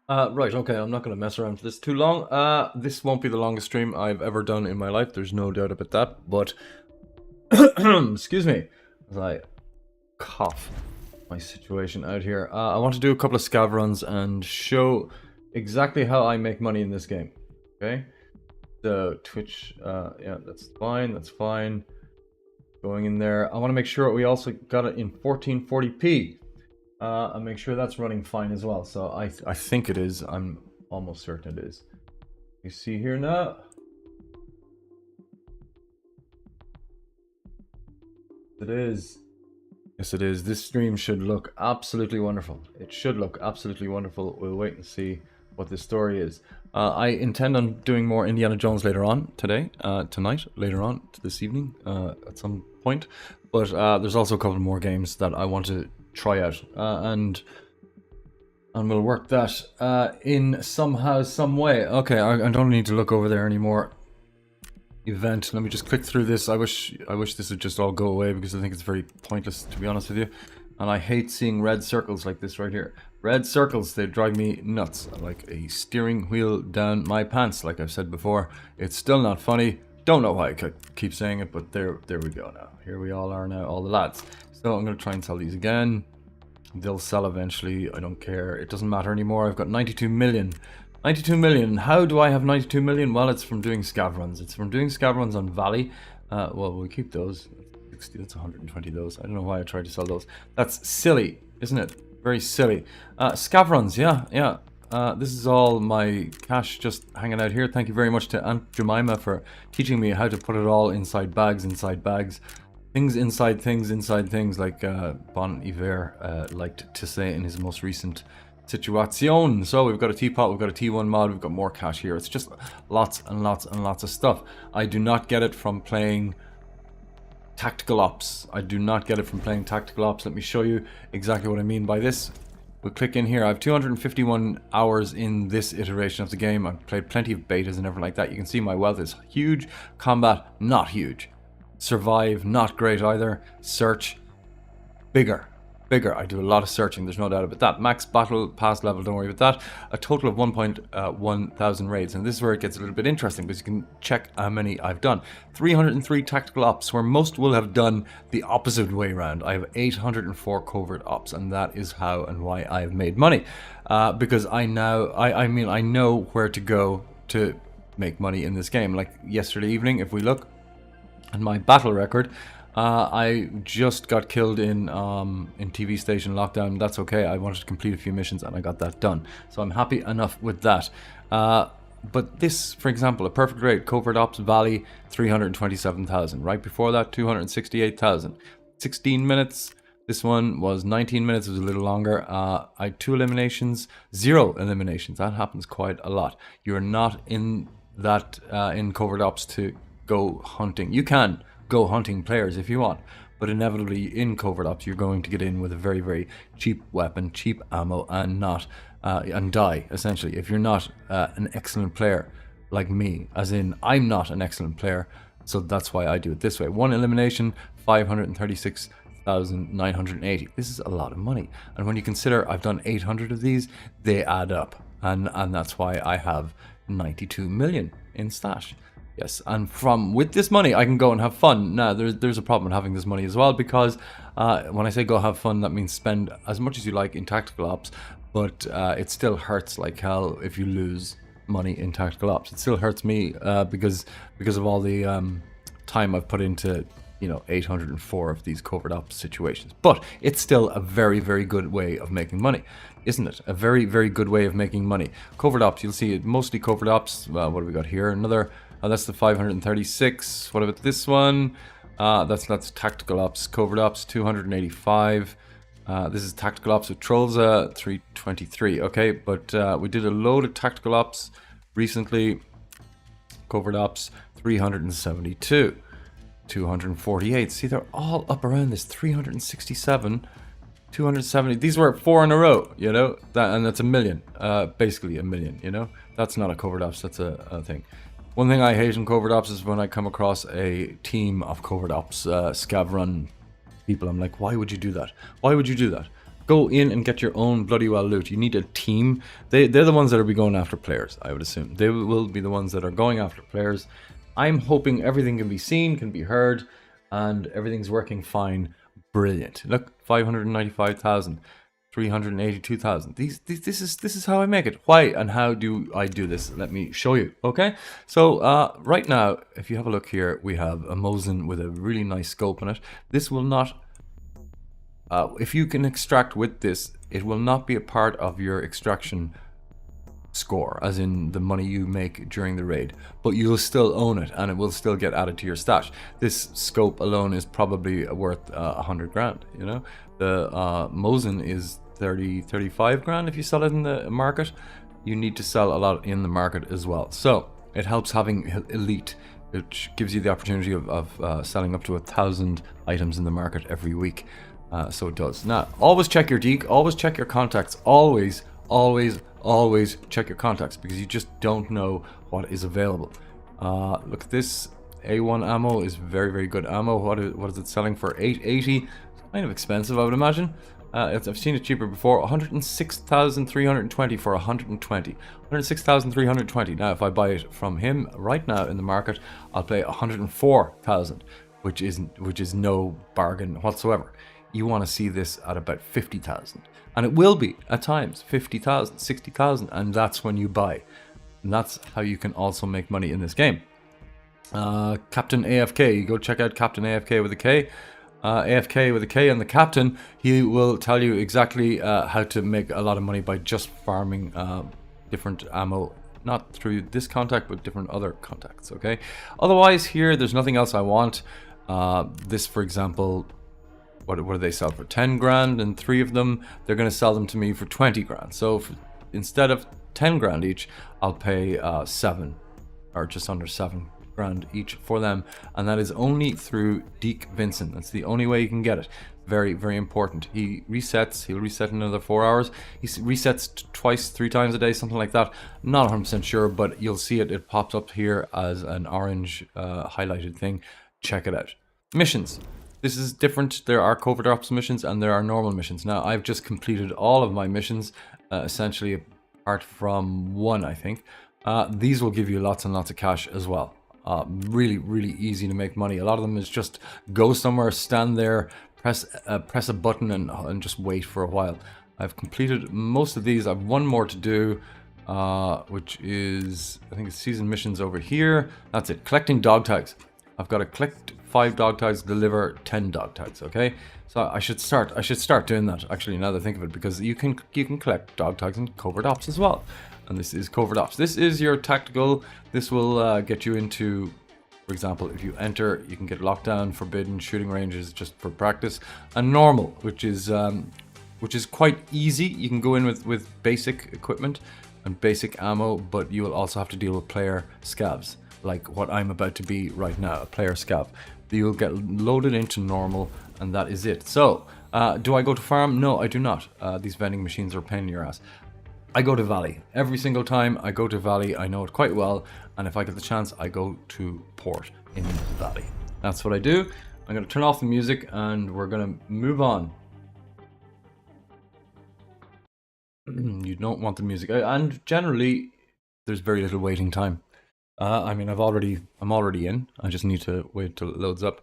Right, okay, I'm not going to mess around for this too long. This won't be the longest stream I've ever done in my life, there's no doubt about that, but excuse me as I cough my situation out here. I want to do a couple of scav runs and show exactly how I make money in this game, okay? So Twitch, yeah, that's fine. Going in there, I want to make sure we also got it in 1440p. And make sure that's running fine as well. So I think it is. I'm almost certain it is. You see here now. It is. Yes, it is. This stream should look absolutely wonderful. It should look absolutely wonderful. We'll wait and see what this story is. I intend on doing more Indiana Jones later on today, tonight, later on this evening, at some point. But there's also a couple more games that I want to try out, and we'll work that in somehow, some way. Okay, I don't need to look over there anymore. Event. Let me just click through this. I wish this would just all go away because I think it's very pointless, to be honest with you. And I hate seeing red circles like this right here. Red circles, they drive me nuts. Like a steering wheel down my pants, like I've said before. It's still not funny. Don't know why I keep saying it, but there we go now. Here we all are now, all the lads. So I'm going to try and sell these again. They'll sell eventually. I don't care. It doesn't matter anymore. I've got 92 million. 92 million. How do I have 92 million? Well, it's from doing scav runs. It's from doing scav runs on Valley. Well, we'll keep those. 60, that's 120 those. I don't know why I tried to sell those. That's silly, isn't it? Very silly. Scav runs, yeah. This is all my cash just hanging out here. Thank you very much to Aunt Jemima for teaching me how to put it all inside bags. Things inside things, like Bon Iver liked to say in his most recent situation. So we've got a teapot, we've got a T1 mod, we've got more cash here. It's just lots and lots and lots of stuff. I do not get it from playing tactical ops. Let me show you exactly what I mean by this. We'll click in here. I have 251 hours in this iteration of the game. I've played plenty of betas and everything like that. You can see my wealth is huge. Combat, not huge. Survive, not great either. Search, bigger. I do a lot of searching, there's no doubt about that. Max battle pass level, don't worry about that. A total of 1.1 thousand raids, and this is where it gets a little bit interesting because you can check how many I've done. 303 tactical ops, where most will have done the opposite way around. I have 804 covert ops, and that is how and why I have made money. Because I know where to go to make money in this game. Like yesterday evening, if we look at my battle record, I just got killed in TV station lockdown. That's okay. I wanted to complete a few missions and I got that done. So I'm happy enough with that. But this, for example, a perfect raid, Covert Ops Valley, 327,000. Right before that, 268,000. 16 minutes. This one was 19 minutes. It was a little longer. I had 2 eliminations, 0 eliminations. That happens quite a lot. You're not in that in Covert Ops to go hunting. You can go hunting players if you want, but inevitably in Covert Ops you're going to get in with a very, very cheap weapon, cheap ammo, and not and die essentially if you're not an excellent player like me. As in, I'm not an excellent player, so that's why I do it this way. 1 elimination, 536,980. This is a lot of money, and when you consider I've done 800 of these, they add up, and that's why I have 92 million in stash. Yes, and with this money, I can go and have fun. Now, there's a problem with having this money as well, because when I say go have fun, that means spend as much as you like in tactical ops, but it still hurts like hell if you lose money in tactical ops. It still hurts me because of all the time I've put into 804 of these covert ops situations. But it's still a very, very good way of making money, isn't it? A very, very good way of making money. Covert ops, you'll see it mostly covert ops. Well, what have we got here? Another. That's the 536. What about this one? That's tactical ops, covert ops, 285. This is tactical ops with trolls, 323. Okay, but we did a load of tactical ops recently. Covert ops, 372. 248. See, they're all up around this 367. 270. These were 4 in a row, and that's a million. Basically a million, That's not a covert ops, that's a thing. One thing I hate in covert ops is when I come across a team of covert ops scav run people. I'm like, why would you do that? Why would you do that? go in and get your own bloody well loot. You need a team. They're the ones that will be going after players, I would assume. They will be the ones that are going after players. I'm hoping everything can be seen, can be heard, and everything's working fine. Brilliant. Look, 595,000. 382,000. This is how I make it. Why and how do I do this? Let me show you. Okay, so right now, if you have a look here, we have a Mosin with a really nice scope on it. This will not, if you can extract with this, it will not be a part of your extraction score, as in the money you make during the raid, but you'll still own it and it will still get added to your stash. This scope alone is probably worth 100 grand, you know. The Mosin is 35 grand if you sell it in the market. You need to sell a lot in the market as well, so it helps having elite, which gives you the opportunity of selling up to 1,000 items in the market every week. So it does. Now, always check your deek, always check your contacts, always check your contacts, because you just don't know what is available. Look at this. A1 ammo is very good ammo. What is it selling for? 880. It's kind of expensive, I would imagine. I've seen it cheaper before. 106,320 for 120. 106,320. Now, if I buy it from him right now in the market, I'll pay 104,000, which is no bargain whatsoever. You want to see this at about 50,000, and it will be at times 50,000, 60,000, and that's when you buy. And that's how you can also make money in this game. Captain AFK, you go check out Captain AFK with a K. AFK with a K, and the captain, he will tell you exactly how to make a lot of money by just farming different ammo, not through this contact, but different other contacts. Okay. Otherwise, here there's nothing else I want. This, for example. What do they sell for? 10 grand, and 3 of them, they're going to sell them to me for 20 grand. So instead of 10 grand each, I'll pay 7 or just under 7 grand each for them. And that is only through Deke Vincent. That's the only way you can get it. Very important. He'll reset in another 4 hours. He resets twice, 3 times a day, something like that. Not 100% sure, but you'll see it. It pops up here as an orange highlighted thing. Check it out. Missions. This is different. There are covert ops missions and there are normal missions. Now, I've just completed all of my missions, essentially apart from one, I think. These will give you lots and lots of cash as well. Really easy to make money. A lot of them is just go somewhere, stand there, press a button and just wait for a while. I've completed most of these. I've one more to do, which is, I think it's season missions over here. That's it. Collecting dog tags. I've got to collect 5 dog tags, deliver 10 dog tags. Okay, so I should start doing that, actually, now that I think of it, because you can collect dog tags in covert ops as well. And this is covert ops. This is your tactical. This will get you into, for example, if you enter, you can get lockdown, forbidden, shooting ranges just for practice, and normal, which is quite easy. You can go in with basic equipment and basic ammo, but you will also have to deal with player scavs, like what I'm about to be right now, a player scav. You'll get loaded into normal, and that is it. So, do I go to farm? No, I do not. These vending machines are a pain in your ass. I go to Valley. Every single time I go to Valley, I know it quite well, and if I get the chance, I go to Port in Valley. That's what I do. I'm going to turn off the music, and we're going to move on. You don't want the music, and generally, there's very little waiting time. I mean, I'm already in. I just need to wait till it loads up.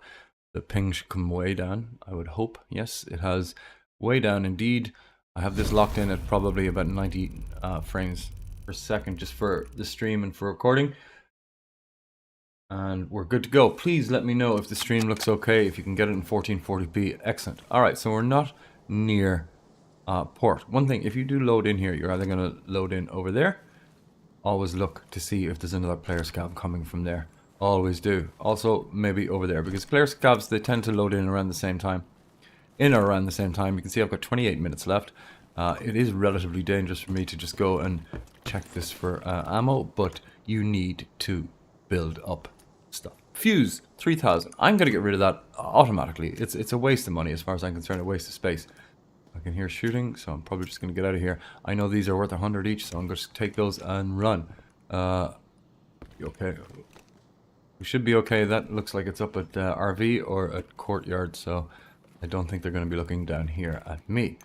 The ping should come way down, I would hope. Yes, it has way down indeed. I have this locked in at probably about 90 frames per second just for the stream and for recording. And we're good to go. Please let me know if the stream looks okay, if you can get it in 1440p. Excellent. All right, so we're not near Port. One thing, if you do load in here, you're either going to load in over there. Always look to see if there's another player scav coming from there. Always do. Also, maybe over there, because player scavs, they tend to load in around the same time. In or around the same time. You can see I've got 28 minutes left. It is relatively dangerous for me to just go and check this for ammo, but you need to build up stuff. Fuse, 3,000. I'm going to get rid of that automatically. It's a waste of money as far as I'm concerned, a waste of space. I can hear shooting, so I'm probably just going to get out of here. I know these are worth 100 each, so I'm going to take those and run. Okay. We should be okay. That looks like it's up at RV or at Courtyard, so I don't think they're going to be looking down here at me.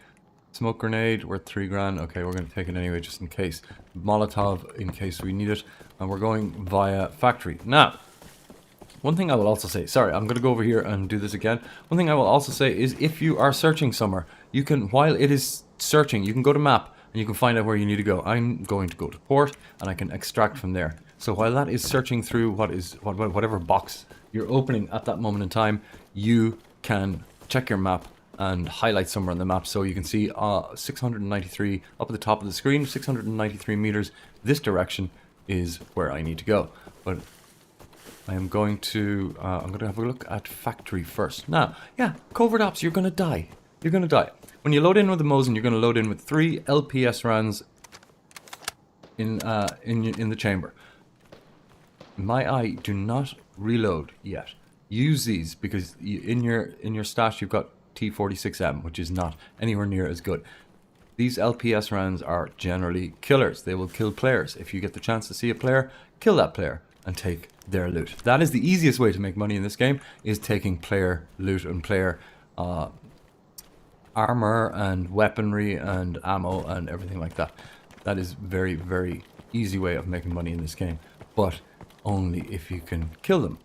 Smoke grenade, worth 3 grand. Okay, we're going to take it anyway, just in case. Molotov, in case we need it. And we're going via factory. Now, one thing I will also say, sorry, I'm going to go over here and do this again. One thing I will also say is if you are searching somewhere, you can, while it is searching, you can go to map and you can find out where you need to go. I'm going to go to port and I can extract from there. So while that is searching through whatever box you're opening at that moment in time, you can check your map and highlight somewhere on the map so you can see 693 up at the top of the screen, 693 meters. This direction is where I need to go. But I am going to, I'm going to have a look at factory first. Now, yeah, covert ops, you're going to die. You're going to die. When you load in with the Mosin, you're going to load in with 3 LPS rounds in the chamber. My eye, do not reload yet. Use these because in your stash you've got T46M, which is not anywhere near as good. These LPS rounds are generally killers. They will kill players. If you get the chance to see a player, kill that player and take their loot. That is the easiest way to make money in this game, is taking player loot and player armor and weaponry and ammo and everything like that. That is very, very easy way of making money in this game, but only if you can kill them.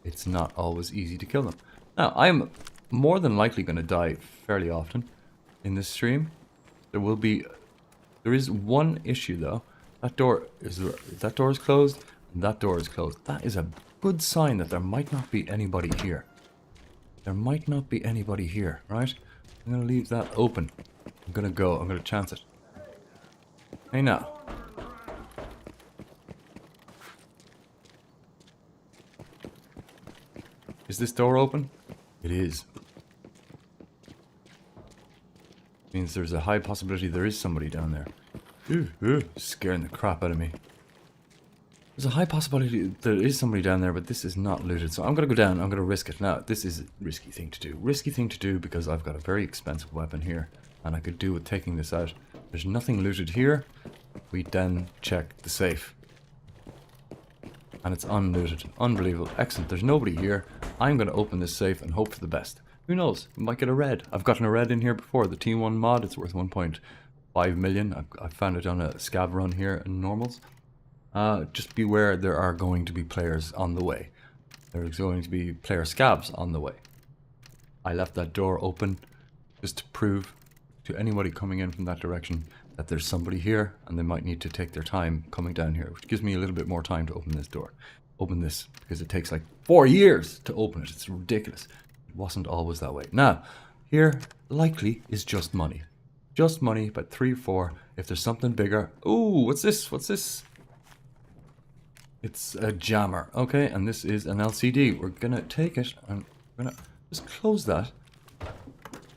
It's not always easy to kill them. Now, I'm more than likely going to die fairly often in this stream. There is one issue though. That door is closed and that door is closed. That is a good sign that there might not be anybody here. There might not be anybody here, right? I'm going to leave that open. I'm going to chance it. Hey now. Is this door open? It is. Means there's a high possibility there is somebody down there. Ooh, scaring the crap out of me. There's a high possibility there is somebody down there, but this is not looted. So I'm going to go down. I'm going to risk it. Now, this is a risky thing to do. Risky thing to do because I've got a very expensive weapon here. And I could do with taking this out. There's nothing looted here. We then check the safe. And it's unlooted. Unbelievable. Excellent. There's nobody here. I'm going to open this safe and hope for the best. Who knows? We might get a red. I've gotten a red in here before. The T1 mod, it's worth 1.5 million. I've found it on a scav run here in normals. Just beware, there are going to be players on the way. There's going to be player scavs on the way. I left that door open just to prove to anybody coming in from that direction that there's somebody here and they might need to take their time coming down here, which gives me a little bit more time to open this door. Open this, because it takes like 4 years to open it. It's ridiculous. It wasn't always that way. Now, here likely is just money. Just money, but 3 or 4. If there's something bigger. Ooh, what's this? What's this? It's a jammer. Okay, and this is an LCD. We're gonna take it and we're gonna just close that.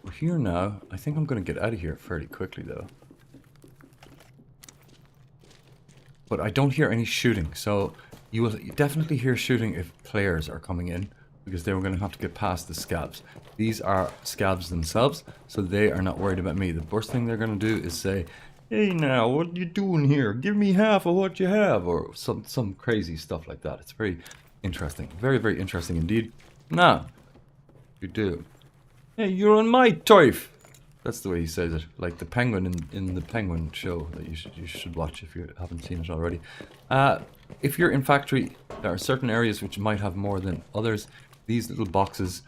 We're here now. I think I'm gonna get out of here fairly quickly though. But I don't hear any shooting, so you will definitely hear shooting if players are coming in, because they were going to have to get past the scavs. These are scavs themselves, so they are not worried about me. The first thing they're going to do is say, "Hey now, what are you doing here? Give me half of what you have," or some crazy stuff like that. It's very interesting. Very, very interesting indeed. Now, you do. "Hey, you're on my turf." That's the way he says it, like the penguin in the Penguin show that you should watch if you haven't seen it already. If you're in factory, there are certain areas which might have more than others. These little boxes,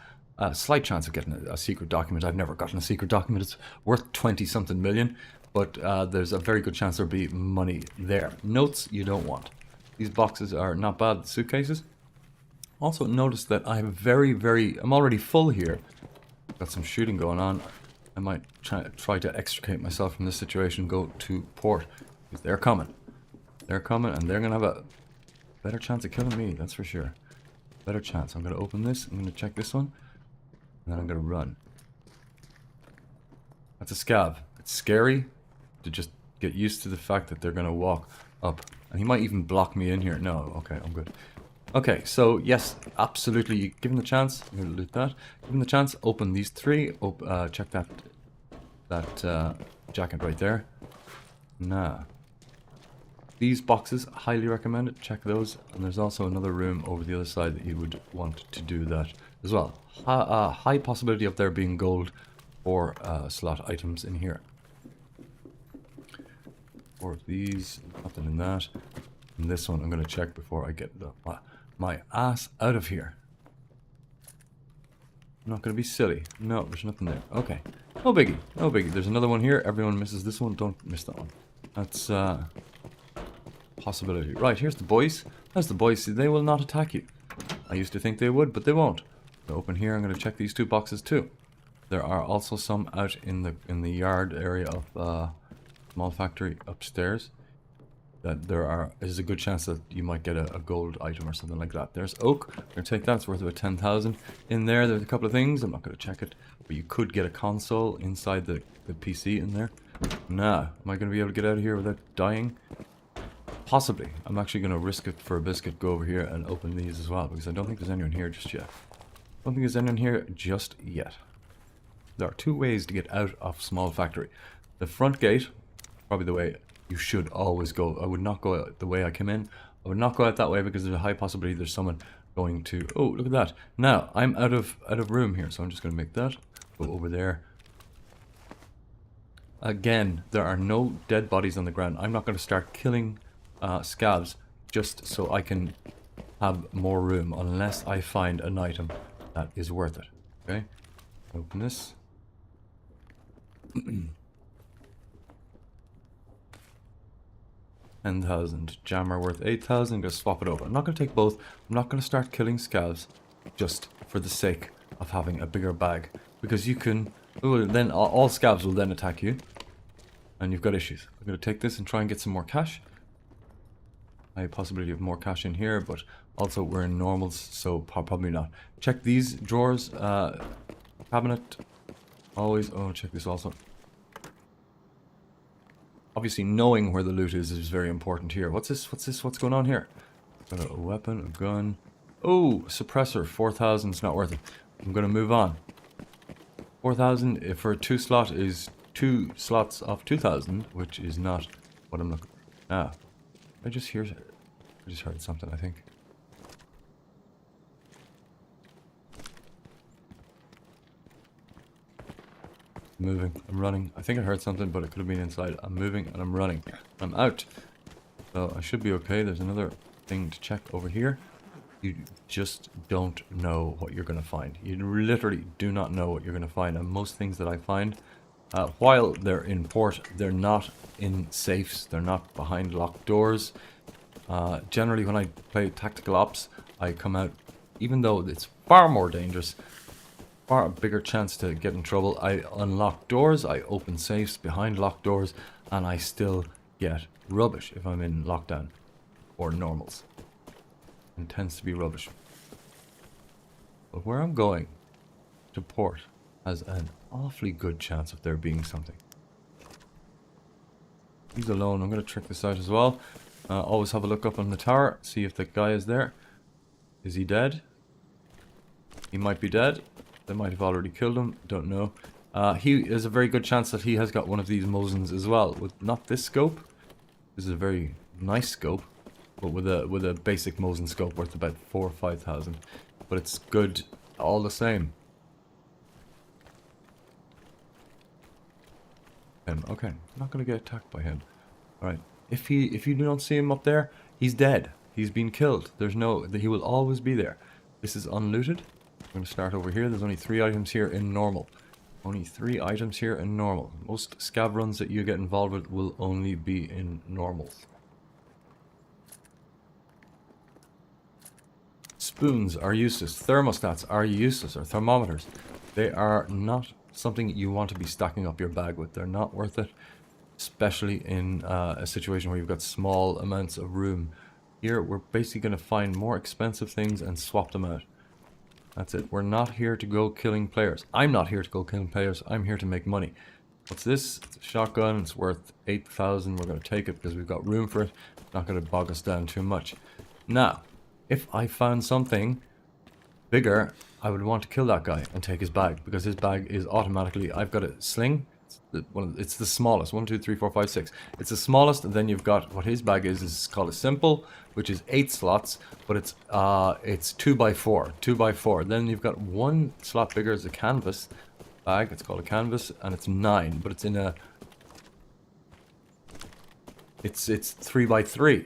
slight chance of getting a secret document. I've never gotten a secret document. It's worth 20-something million, but there's a very good chance there'll be money there. Notes you don't want. These boxes are not bad, the suitcases. Also notice that I'm I'm already full here. Got some shooting going on. I might try to extricate myself from this situation, go to port, because they're coming. They're coming, and they're going to have a better chance of killing me, that's for sure. Better chance. I'm going to open this, I'm going to check this one, and then I'm going to run. That's a scav. It's scary to just get used to the fact that they're going to walk up. And he might even block me in here. No, okay, I'm good. Okay, so yes, absolutely, given the chance, I'm going to loot that. Given the chance, open these 3. Check that jacket right there. Now, these boxes, highly recommend it. Check those. And there's also another room over the other side that you would want to do that as well. High possibility of there being gold 4 slot items in here. 4 of these, nothing in that. And this one I'm going to check before I get my ass out of here. I'm not going to be silly. No, there's nothing there. Okay. No biggie. No biggie. There's another one here. Everyone misses this one. Don't miss that one. That's possibility. Right, here's the boys. That's the boys. See, they will not attack you. I used to think they would, but they won't. So open here. I'm going to check these 2 boxes too. There are also some out in the yard area of small factory upstairs. That there's a good chance that you might get a gold item or something like that. There's oak. I'm going to take that. It's worth about 10,000. In there, there's a couple of things. I'm not going to check it. But you could get a console inside the PC in there. Nah. Am I going to be able to get out of here without dying? Possibly. I'm actually going to risk it for a biscuit. Go over here and open these as well. Because I don't think there's anyone here just yet. I don't think there's anyone here just yet. There are 2 ways to get out of small factory. The front gate, probably the way you should always go. I would not go out the way I came in. I would not go out that way because there's a high possibility there's someone going to... Oh, look at that. Now, I'm out of room here, so I'm just going to make that. Go over there. Again, there are no dead bodies on the ground. I'm not going to start killing scavs just so I can have more room unless I find an item that is worth it. Okay? Open this. 10,000. Jammer worth 8,000. Gonna swap it over. I'm not gonna take both. I'm not gonna start killing scavs just for the sake of having a bigger bag. Because you can... Oh, then all scavs will then attack you. And you've got issues. I'm gonna take this and try and get some more cash. I have possibility of more cash in here, but also we're in normals, so probably not. Check these drawers. Cabinet. Always. Oh, check this also. Obviously, knowing where the loot is very important here. What's this? What's this? What's going on here? Got a weapon, a gun. Oh, suppressor. 4,000 is not worth it. I'm going to move on. 4,000 for a 2 slot is 2 slots of 2,000, which is not what I'm looking for. Ah, I just heard something, I think. Moving. I'm running. I think I heard something, but it could have been inside. I'm moving and I'm running. I'm out. So I should be okay. There's another thing to check over here. You just don't know what you're going to find. You literally do not know what you're going to find. And most things that I find, while they're in port, they're not in safes. They're not behind locked doors. Generally, when I play tactical ops, I come out, even though it's far more dangerous, far bigger chance to get in trouble. I unlock doors, I open safes behind locked doors, and I still get rubbish if I'm in lockdown or normals. It tends to be rubbish. But where I'm going to port has an awfully good chance of there being something. He's alone. I'm going to check this out as well. Always have a look up on the tower, see if the guy is there. Is he dead? He might be dead. They might have already killed him. Don't know. He is a very good chance that he has got one of these Mosins as well. With not this scope. This is a very nice scope, but with a basic Mosin scope worth about 4,000 or 5,000. But it's good all the same. Okay, I'm not gonna get attacked by him. All right. If you don't see him up there, he's dead. He's been killed. There's no. He will always be there. This is unlooted. I'm going to start over here. There's only 3 items here in normal. Only 3 items here in normal. Most scav runs that you get involved with will only be in normals. Spoons are useless. Thermostats are useless, or thermometers. They are not something you want to be stacking up your bag with. They're not worth it, especially in a situation where you've got small amounts of room. Here, we're basically going to find more expensive things and swap them out. That's it. We're not here to go killing players. I'm not here to go killing players. I'm here to make money. What's this? It's a shotgun. It's worth 8,000. We're going to take it because we've got room for it. It's not going to bog us down too much. Now, if I found something bigger, I would want to kill that guy and take his bag, because his bag is automatically... I've got a sling. It's the smallest. 1, 2, 3, 4, 5, 6. It's the smallest, and then you've got what his bag is called a simple, which is 8 slots, but it's 2x4. 2x4. Then you've got 1 slot bigger as a canvas, bag. It's called a canvas, and it's 9, but it's in a... It's 3 by 3.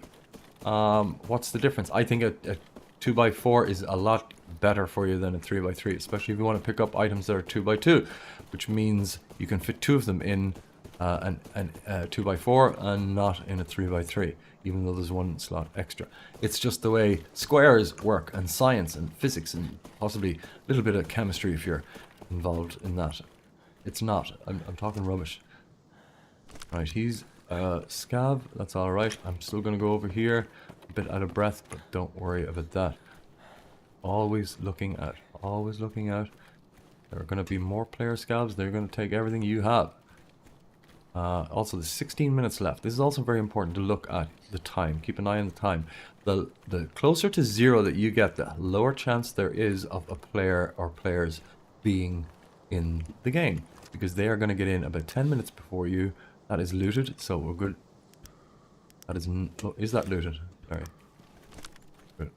What's the difference? I think a 2 by 4 is a lot better for you than a 3 by 3, especially if you want to pick up items that are 2 by 2, which means you can fit 2 of them in a 2 by 4 and not in a 3 by 3, even though there's 1 slot extra. It's just the way squares work, and science and physics, and possibly a little bit of chemistry if you're involved in that. It's not. I'm talking rubbish. Right, he's scav. That's all right. I'm still going to go over here. A bit out of breath, but don't worry about that. Always looking out. Always looking out. There are going to be more player scavs. They're going to take everything you have. Also, there's 16 minutes left. This is also very important to look at the time. Keep an eye on the time. The closer to 0 that you get, the lower chance there is of a player or players being in the game, because they are going to get in about 10 minutes before you. That is looted, so we're good. That is that looted? Sorry. Good.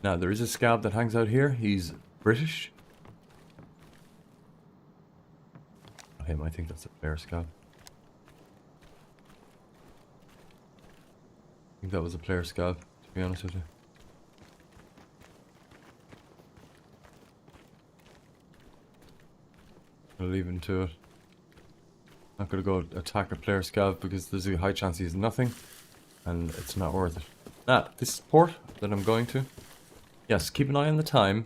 Now, there is a scav that hangs out here. He's British. Not him, I think that's a player scav. I think that was a player scav, to be honest with you. I'll leave him to it. Not gonna go attack a player scav because there's a high chance he's nothing, and it's not worth it. Now, this port that I'm going to, yes, keep an eye on the time.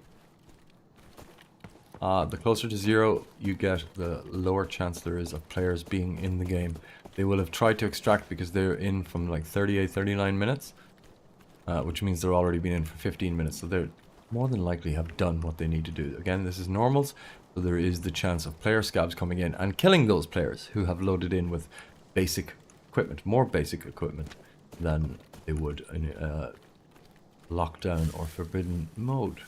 The closer to 0 you get, the lower chance there is of players being in the game. They will have tried to extract because they're in from like 38, 39 minutes, which means they're already been in for 15 minutes, so they're more than likely have done what they need to do. Again, this is normals, so there is the chance of player scabs coming in and killing those players who have loaded in with basic equipment, more basic equipment than they would in lockdown or forbidden mode.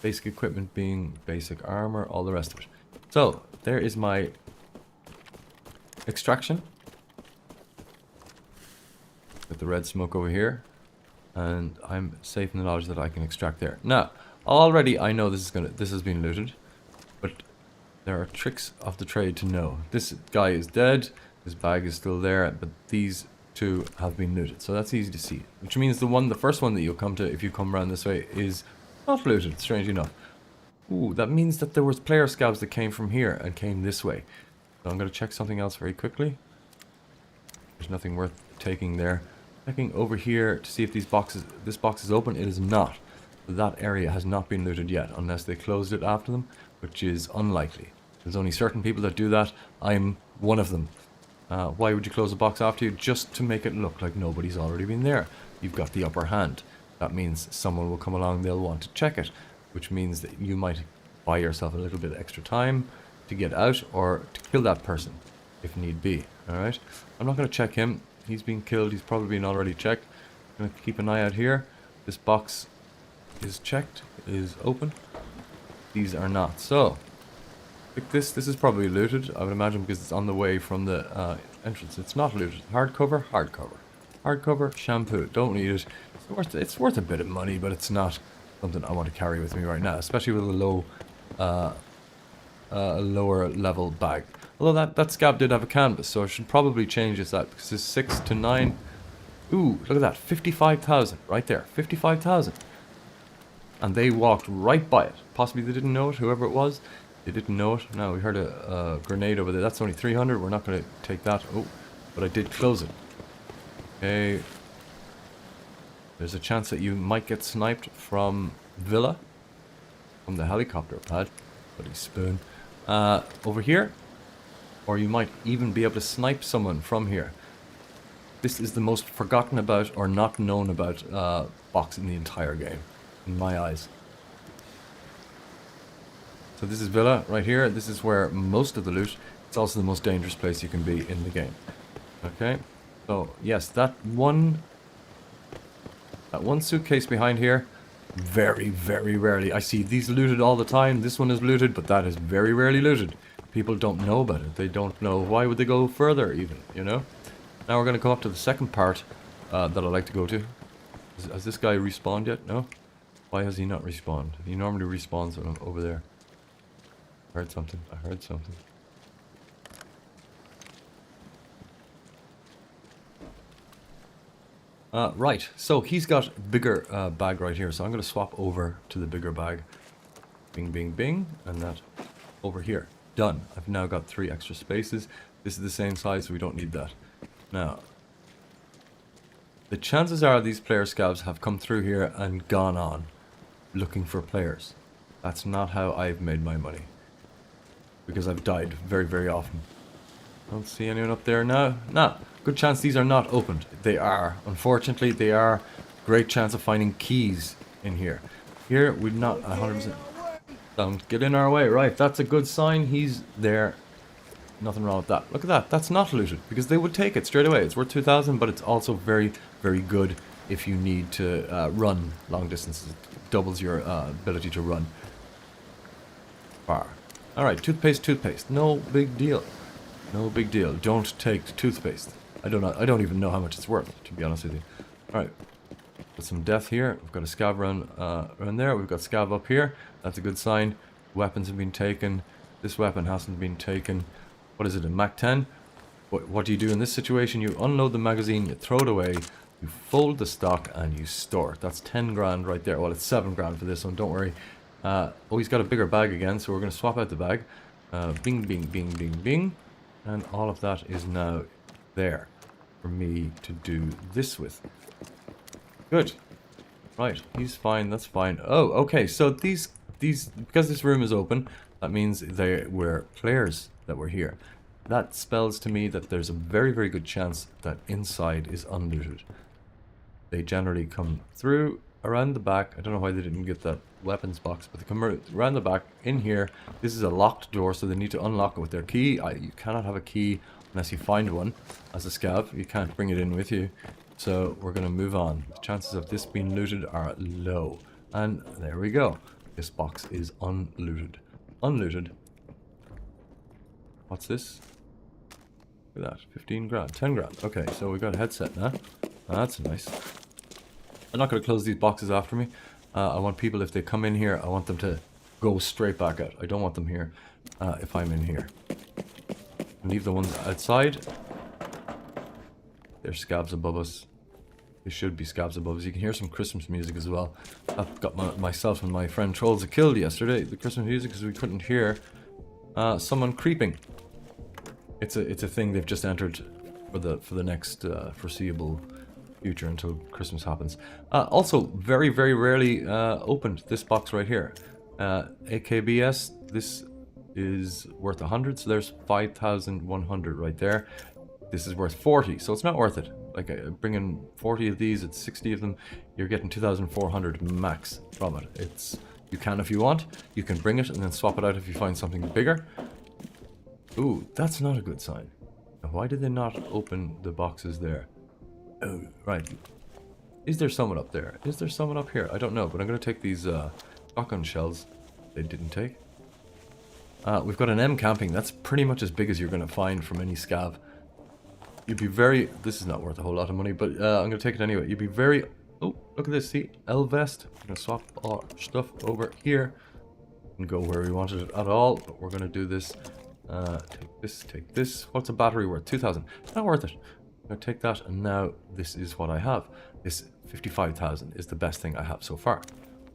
Basic equipment being basic armor, all the rest of it. So, there is my extraction. With the red smoke over here. And I'm safe in the knowledge that I can extract there. Now, already I know this has been looted. But there are tricks of the trade to know. This guy is dead. His bag is still there. But these two have been looted. So that's easy to see. Which means the first one that you'll come to if you come around this way is not looted, strangely enough. Ooh, that means that there was player scabs that came from here and came this way. So I'm going to check something else very quickly. There's nothing worth taking there. Checking over here to see if this box is open. It is not. That area has not been looted yet, unless they closed it after them, which is unlikely. There's only certain people that do that. I'm one of them. Why would you close a box after you? Just to make it look like nobody's already been there. You've got the upper hand. That means someone will come along, they'll want to check it, which means that you might buy yourself a little bit of extra time to get out or to kill that person if need be. Alright, I'm not going to check him. He's been killed, he's probably been already checked. I'm going to keep an eye out here. This box is checked, is open. These are not. So, pick this. This is probably looted, I would imagine, because it's on the way from the entrance. It's not looted. Hardcover, hardcover. Hardcover, shampoo. Don't need it. It's worth a bit of money, but it's not something I want to carry with me right now, especially with a lower level bag. Although that scab did have a canvas, so I should probably change this out because it's 6 to 9. Ooh, look at that, 55,000 right there, 55,000. And they walked right by it. Possibly they didn't know it, whoever it was. They didn't know it. Now we heard a grenade over there. That's only 300. We're not going to take that. Oh, but I did close it. Okay. There's a chance that you might get sniped from Villa, from the helicopter pad. Bloody spoon. Over here. Or you might even be able to snipe someone from here. This is the most forgotten about or not known about box in the entire game, in my eyes. So this is Villa right here. This is where most of the loot. It's also the most dangerous place you can be in the game. Okay. So yes, that one suitcase behind here, very, very rarely. I see these looted all the time. This one is looted, but that is very rarely looted. People don't know about it. They don't know. Why would they go further even, you know? Now we're going to come up to the second part that I like to go to. Has this guy respawned yet? No? Why has he not respawned? He normally respawns when I'm over there. I heard something. I heard something. Right, so he's got a bigger bag right here, so I'm going to swap over to the bigger bag. Bing, bing, bing, and that over here. Done. I've now got 3 extra spaces. This is the same size, so we don't need that. Now, the chances are these player scavs have come through here and gone on looking for players. That's not how I've made my money. Because I've died very, very often. Don't see anyone up there now. Nah, good chance these are not opened. They are. Unfortunately, they are. Great chance of finding keys in here. Here, we're not 100%. Don't get in our way. Right, that's a good sign. He's there. Nothing wrong with that. Look at that. That's not looted. Because they would take it straight away. It's worth 2,000, but it's also very, very good if you need to run long distances. It doubles your ability to run far. Alright, toothpaste, toothpaste. No big deal. No big deal. Don't take toothpaste. I don't even know how much it's worth, to be honest with you. Alright. Got some death here. We've got a scav around there. We've got scav up here. That's a good sign. Weapons have been taken. This weapon hasn't been taken. What is it, a Mac 10? What do you do in this situation? You unload the magazine, you throw it away, you fold the stock, and you store it. That's 10 grand right there. Well, it's 7 grand for this one, don't worry. Oh, he's got a bigger bag again, so we're going to swap out the bag. Bing, bing, bing, bing, bing. And all of that is now there for me to do this with. Good. Right, he's fine, that's fine. Oh, okay, so these, because this room is open, that means they were players that were here. That spells to me that there's a very, very good chance that inside is unlooted. They generally come through around the back. I don't know why they didn't get that weapons box, but they come around the back in here. This is a locked door, so they need to unlock it with their key. You cannot have a key unless you find one as a scav. You can't bring it in with you. So we're going to move on. The chances of this being looted are low. And there we go. This box is unlooted. Unlooted. What's this? Look at that. 15 grand. 10 grand. Okay, so we've got a headset now. That's nice. I'm not going to close these boxes after me. I want people, if they come in here, I want them to go straight back out. I don't want them here if I'm in here. Leave the ones outside. There's scavs above us. There should be scavs above us. You can hear some Christmas music as well. I've got myself and my friend Trolls a killed yesterday. The Christmas music because we couldn't hear someone creeping. It's a thing they've just entered for the next foreseeable future until Christmas happens. Also, very, very rarely opened this box right here. AKBS, this is worth 100, so there's 5,100 right there. This is worth 40, so it's not worth it. Like, bringing 40 of these, it's 60 of them, you're getting 2,400 max from it. It's, you can if you want, you can bring it and then swap it out if you find something bigger. Ooh, that's not a good sign. Now, why did they not open the boxes there? Oh, right. Is there someone up there? Is there someone up here? I don't know, but I'm going to take these shotgun shells they didn't take. We've got an M camping. That's pretty much as big as you're going to find from any scav. You'd be very... This is not worth a whole lot of money, but I'm going to take it anyway. You'd be very... Oh, look at this. See? L vest. I'm going to swap our stuff over here and go where we wanted it at all. But we're going to do this. Take this, take this. What's a battery worth? 2,000. It's not worth it. I'm going to take that, and now this is what I have. This 55,000 is the best thing I have so far.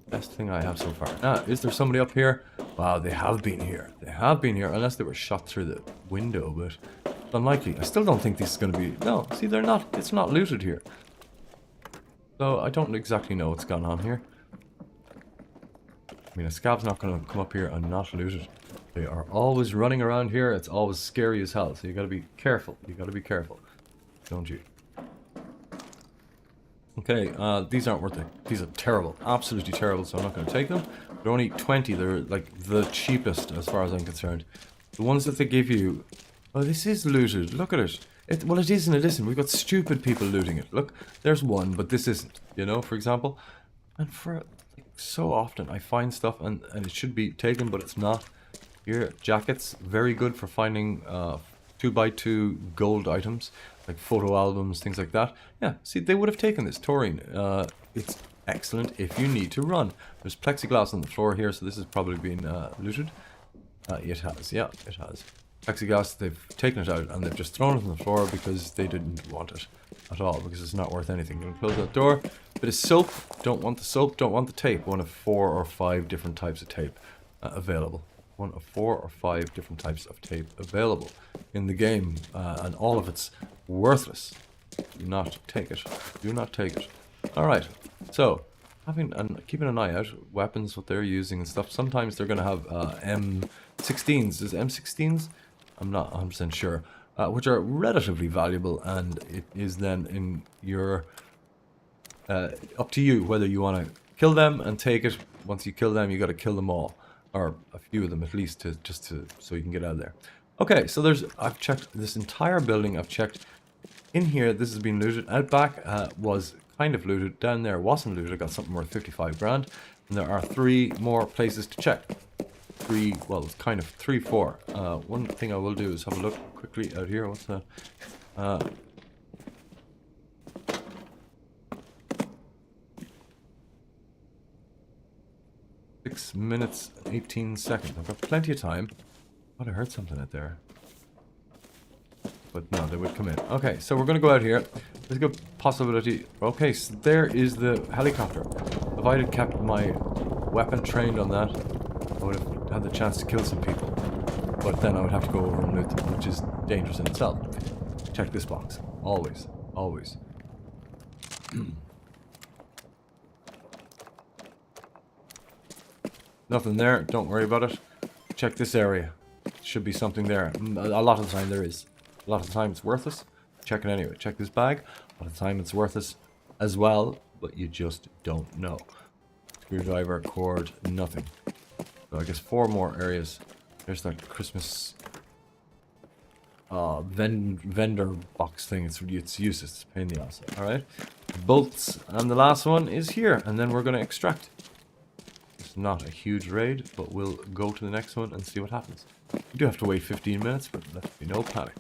Best thing I have so far. Now, is there somebody up here? Wow, they have been here. They have been here, unless they were shot through the window, but unlikely. I still don't think this is going to be... No, see, they're not... It's not looted here. So, I don't exactly know what's gone on here. I mean, a scav's not going to come up here and not loot it. They are always running around here. It's always scary as hell, so you got to be careful. You got to be careful. Don't you? Okay, these aren't worth it. These are terrible. Absolutely terrible, so I'm not going to take them. They're only 20. They're, like, the cheapest as far as I'm concerned. The ones that they give you... Oh, this is looted. Look at it. Well, it is and it isn't. We've got stupid people looting it. Look, there's one, but this isn't. You know, for example. And for... Like, so often I find stuff and it should be taken, but it's not. Here, jackets. Very good for finding 2x2 gold items. Like photo albums, things like that. Yeah, see, they would have taken this. Taurine. it's excellent if you need to run. There's plexiglass on the floor here, so this has probably been looted. It has, yeah, it has. Plexiglass, they've taken it out and they've just thrown it on the floor because they didn't want it at all, because it's not worth anything. Gonna close that door. Bit of soap, don't want the soap, don't want the tape. One of 4 or 5 different types of tape available. One of 4 or 5 different types of tape available in the game, and all of it's worthless. Do not take it. Do not take it. Alright, so having and keeping an eye out, weapons, what they're using and stuff. Sometimes they're going to have M16s. Is M16s? I'm not 100% sure. Which are relatively valuable, and it is then in your up to you whether you want to kill them and take it. Once you kill them, you got to kill them all, or a few of them at least, so you can get out of there. Okay, so I've checked this entire building. I've checked in here. This has been looted. Out back was kind of looted. Down there wasn't looted. I got something worth 55 grand. And there are 3 more places to check. 3, well, it's kind of 3, 4. One thing I will do is have a look quickly out here. What's that? 6 minutes, 18 seconds. I've got plenty of time. Thought I heard something out there. But no, they would come in. Okay, so we're going to go out here. There's a good possibility. Okay, so there is the helicopter. If I had kept my weapon trained on that, I would have had the chance to kill some people. But then I would have to go over and loot them, which is dangerous in itself. Check this box. Always. Always. Nothing there. Don't worry about it. Check this area. Should be something there. A lot of the time there is. A lot of the time it's worthless. Check it anyway. Check this bag. A lot of the time it's worthless as well, but you just don't know. Screwdriver, cord, nothing. So I guess 4 more areas. There's that Christmas vendor box thing. It's useless. It's a pain in the ass. Alright. Bolts. And the last one is here. And then we're going to extract. It's not a huge raid, but we'll go to the next one and see what happens. We do have to wait 15 minutes, but let's be no panic.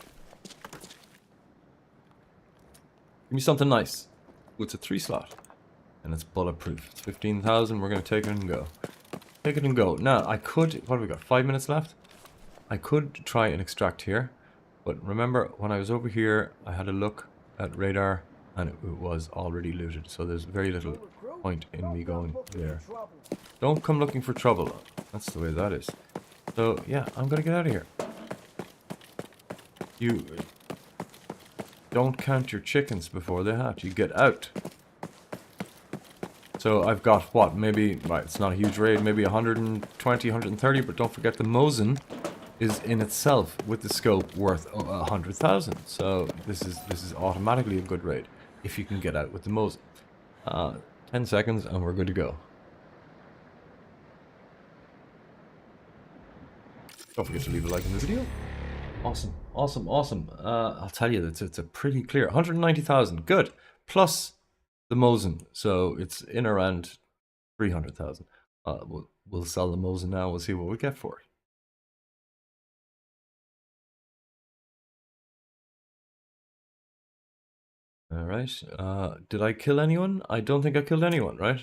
Give me something nice. Ooh, it's a 3 slot. And it's bulletproof. It's 15,000. We're going to take it and go. Take it and go. Now, I could... What have we got? 5 minutes left? I could try and extract here. But remember, when I was over here, I had a look at radar, and it was already looted. So there's very little point in me going there. Don't come looking for trouble. That's the way that is. So, yeah, I'm going to get out of here. You... Don't count your chickens before they hatch. You get out. So I've got what? Maybe, right, it's not a huge raid, maybe 120, 130, but don't forget the Mosin is in itself with the scope worth 100,000. So this is automatically a good raid if you can get out with the Mosin. 10 seconds and we're good to go. Don't forget to leave a like in the video. Awesome, awesome, awesome. I'll tell you, it's a pretty clear 190,000. Good. Plus the Mosin, so it's in around 300,000. We'll sell the Mosin now. We'll see what we get for it. All right. Did I kill anyone? I don't think I killed anyone. Right?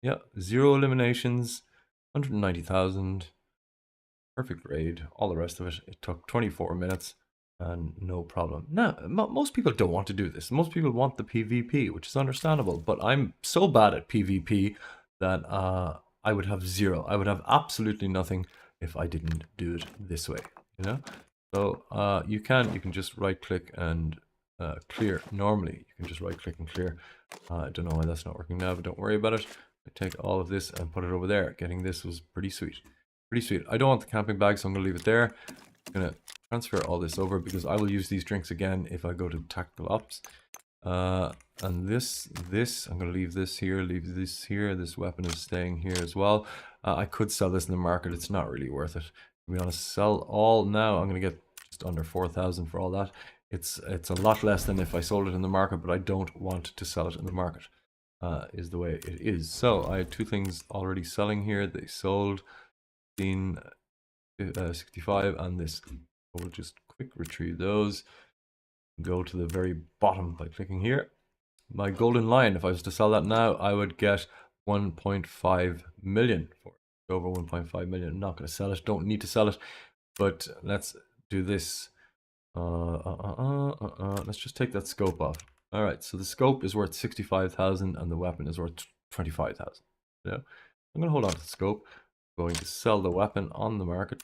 Yeah. 0 eliminations. 190,000. Perfect raid. All the rest of it. It took 24 minutes. And no problem. Now, most people don't want to do this. Most people want the PvP, which is understandable. But I'm so bad at PvP that I would have 0. I would have absolutely nothing if I didn't do it this way. You know. So you can just right click and clear. Normally, you can just right click and clear. I don't know why that's not working now, but don't worry about it. I take all of this and put it over there. Getting this was pretty sweet. Pretty sweet. I don't want the camping bag, so I'm going to leave it there. I'm going to transfer all this over because I will use these drinks again if I go to tactical ops. And this, I'm going to leave this here, leave this here. This weapon is staying here as well. I could sell this in the market. It's not really worth it. To be honest, sell all now. I'm going to get just under 4,000 for all that. It's a lot less than if I sold it in the market, but I don't want to sell it in the market. Is the way it is. So I had 2 things already selling here. They sold 65 and this. We'll just quick retrieve those. Go to the very bottom by clicking here. My golden lion. If I was to sell that now, I would get 1.5 million for it. Over 1.5 million. I'm not going to sell it. Don't need to sell it. But let's do this. Let's just take that scope off. All right. So the scope is worth 65,000 and the weapon is worth 25,000. Yeah. I'm going to hold on to the scope. I'm going to sell the weapon on the market.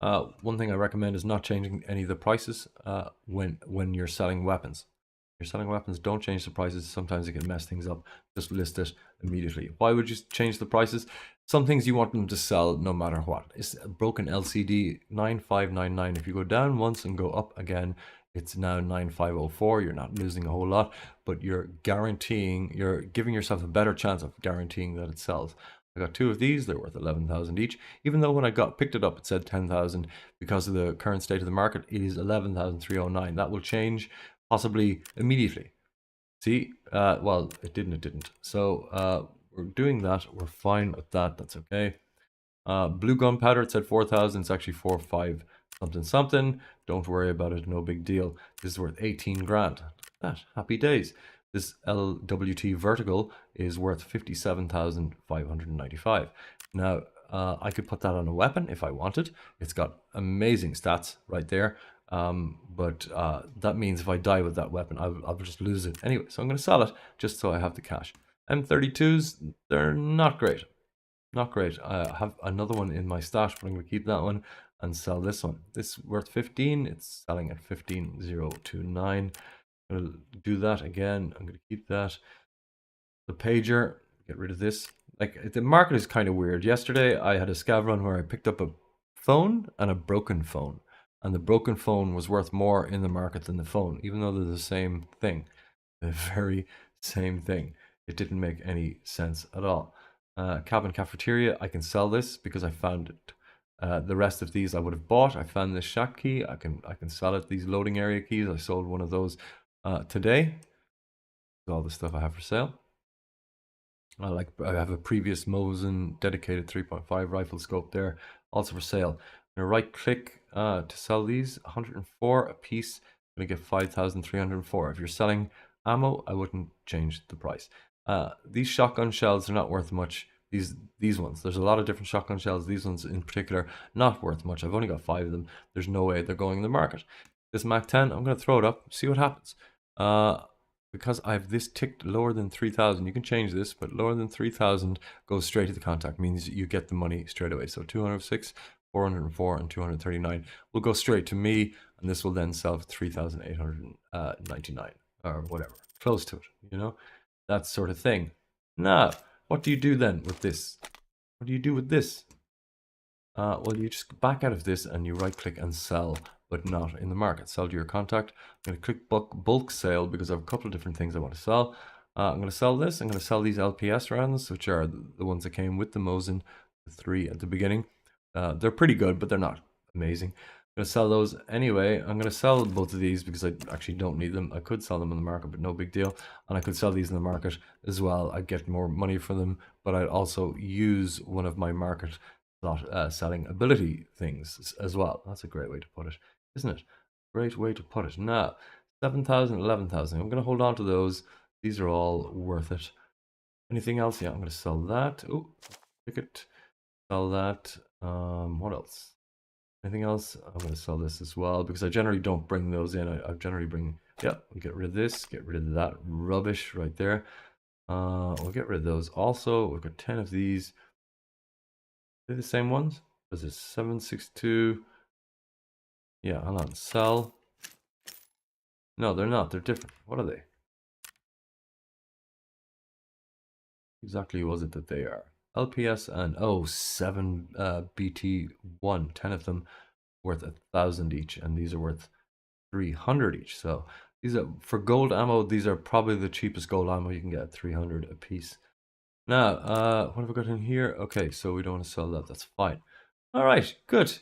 One thing I recommend is not changing any of the prices when you're selling weapons. If you're selling weapons, don't change the prices. Sometimes it can mess things up. Just list it immediately. Why would you change the prices? Some things you want them to sell no matter what. It's a broken LCD 9599. If you go down once and go up again, it's now 9504. You're not losing a whole lot, but you're giving yourself a better chance of guaranteeing that it sells. I got 2 of these. They're worth 11,000 each. Even though when I picked it up, it said 10,000. Because of the current state of the market, it is 11,309. That will change possibly immediately. See, well, it didn't. So we're doing that. We're fine with that. That's okay. Blue gunpowder, it said 4,000. It's actually 4,500 something. Don't worry about it. No big deal. This is worth 18 grand. That happy days. This LWT vertical is worth 57,595. Now, I could put that on a weapon if I wanted. It's got amazing stats right there. But that means if I die with that weapon, I'll just lose it anyway. So I'm going to sell it just so I have the cash. M32s, they're not great. Not great. I have another one in my stash, but I'm going to keep that one and sell this one. This is worth 15. It's selling at 15,029. I'm going to do that again. I'm going to keep that. The pager, get rid of this. Like, the market is kind of weird. Yesterday, I had a scav run where I picked up a phone and a broken phone. And the broken phone was worth more in the market than the phone, even though they're the same thing. The very same thing. It didn't make any sense at all. Cabin cafeteria, I can sell this because I found it. The rest of these I would have bought. I found this shack key. I can sell it. These loading area keys, I sold one of those today. All the stuff I have for sale. I have a previous Mosin dedicated 3.5 rifle scope there, also for sale. I'm gonna right click to sell these. 104 a piece. I'm gonna get 5,304. If you're selling ammo, I wouldn't change the price. These shotgun shells are not worth much. These ones. There's a lot of different shotgun shells. These ones in particular, not worth much. I've only got 5 of them. There's no way they're going in the market. This Mac 10, I'm gonna throw it up, see what happens. Because I have this ticked lower than 3,000, you can change this, but lower than 3,000 goes straight to the contact, means you get the money straight away. So 206, 404, and 239 will go straight to me, and this will then sell for 3,899 or whatever, close to it, you know, that sort of thing. Now, what do you do then with this? What do you do with this? Well, you just back out of this and you right click and sell, but not in the market. Sell to your contact. I'm going to click bulk sale because I have a couple of different things I want to sell. I'm going to sell this. I'm going to sell these LPS rounds, which are the ones that came with the Mosin, the 3 at the beginning. They're pretty good, but they're not amazing. I'm going to sell those anyway. I'm going to sell both of these because I actually don't need them. I could sell them in the market, but no big deal. And I could sell these in the market as well. I'd get more money for them, but I'd also use one of my market selling ability things as well. That's a great way to put it, isn't it? Great way to put it. Now, 7,000, 11,000. I'm going to hold on to those. These are all worth it. Anything else? Yeah, I'm going to sell that. Oh, ticket. Sell that. What else? Anything else? I'm going to sell this as well because I generally don't bring those in. I generally bring, yeah, we'll get rid of this, get rid of that rubbish right there. We'll get rid of those also. We've got 10 of these. Are they the same ones? This is 762. Yeah, hold on. Sell. No, they're not. They're different. What are they? Exactly was it that they are? LPS and 7 BT1. 10 of them worth 1,000 each, and these are worth 300 each. So these are for gold ammo. These are probably the cheapest gold ammo you can get. 300 a piece. Now, what have we got in here? Okay, so we don't want to sell that. That's fine. All right, good.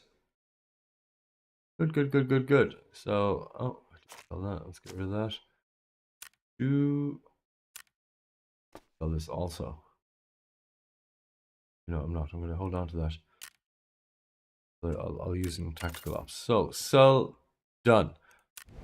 Good. So, sell that. Let's get rid of that. Sell this also. No, I'm not. I'm going to hold on to that. But I'll use it in tactical ops. So, sell, done.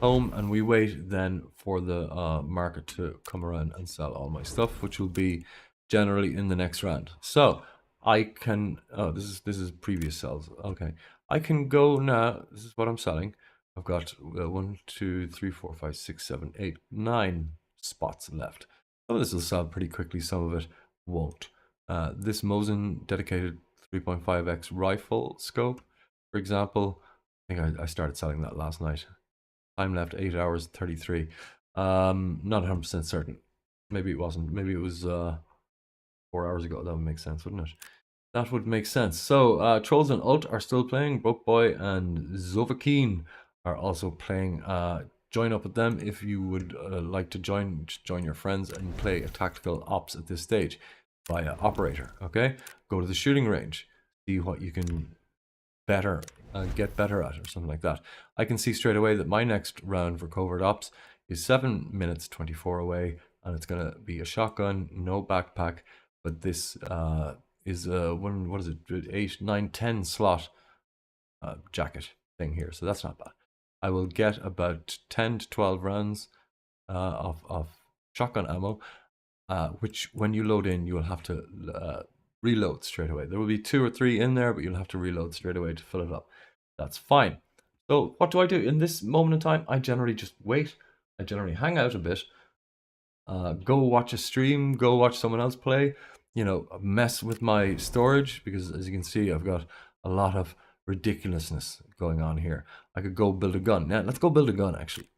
home, and we wait then for the market to come around and sell all my stuff, which will be generally in the next round. So I can, oh, this is previous sells. Okay, I can go now. This is what I'm selling. I've got 1, 2, 3, 4, 5, 6, 7, 8, 9 spots left. Some of this will sell pretty quickly. Some of it won't. This Mosin dedicated 3.5x rifle scope, for example, I think I started selling that last night. Time left 8 hours 33. Not 100% certain. Maybe it wasn't. Maybe it was 4 hours ago. That would make sense, wouldn't it? That would make sense. So Trolls and Ult are still playing. Broke Boy and Zovakeen are also playing. Join up with them if you would like to join your friends and play a tactical ops at this stage via operator. Okay, go to the shooting range, see what you can get better at, or something like that. I can see straight away that my next round for covert ops is 7 minutes 24 away, and it's gonna be a shotgun, no backpack, but this is what is it, 8, 9, 10 slot jacket thing here, so that's not bad. I will get about 10 to 12 rounds of shotgun ammo, which when you load in, you will have to reload straight away. There will be 2 or 3 in there, but you'll have to reload straight away to fill it up. That's fine. So what do I do in this moment in time? I generally just wait. I generally hang out a bit, go watch a stream, go watch someone else play, you know, mess with my storage, because as you can see, I've got a lot of ridiculousness going on here. I could go build a gun. Now, let's go build a gun, actually.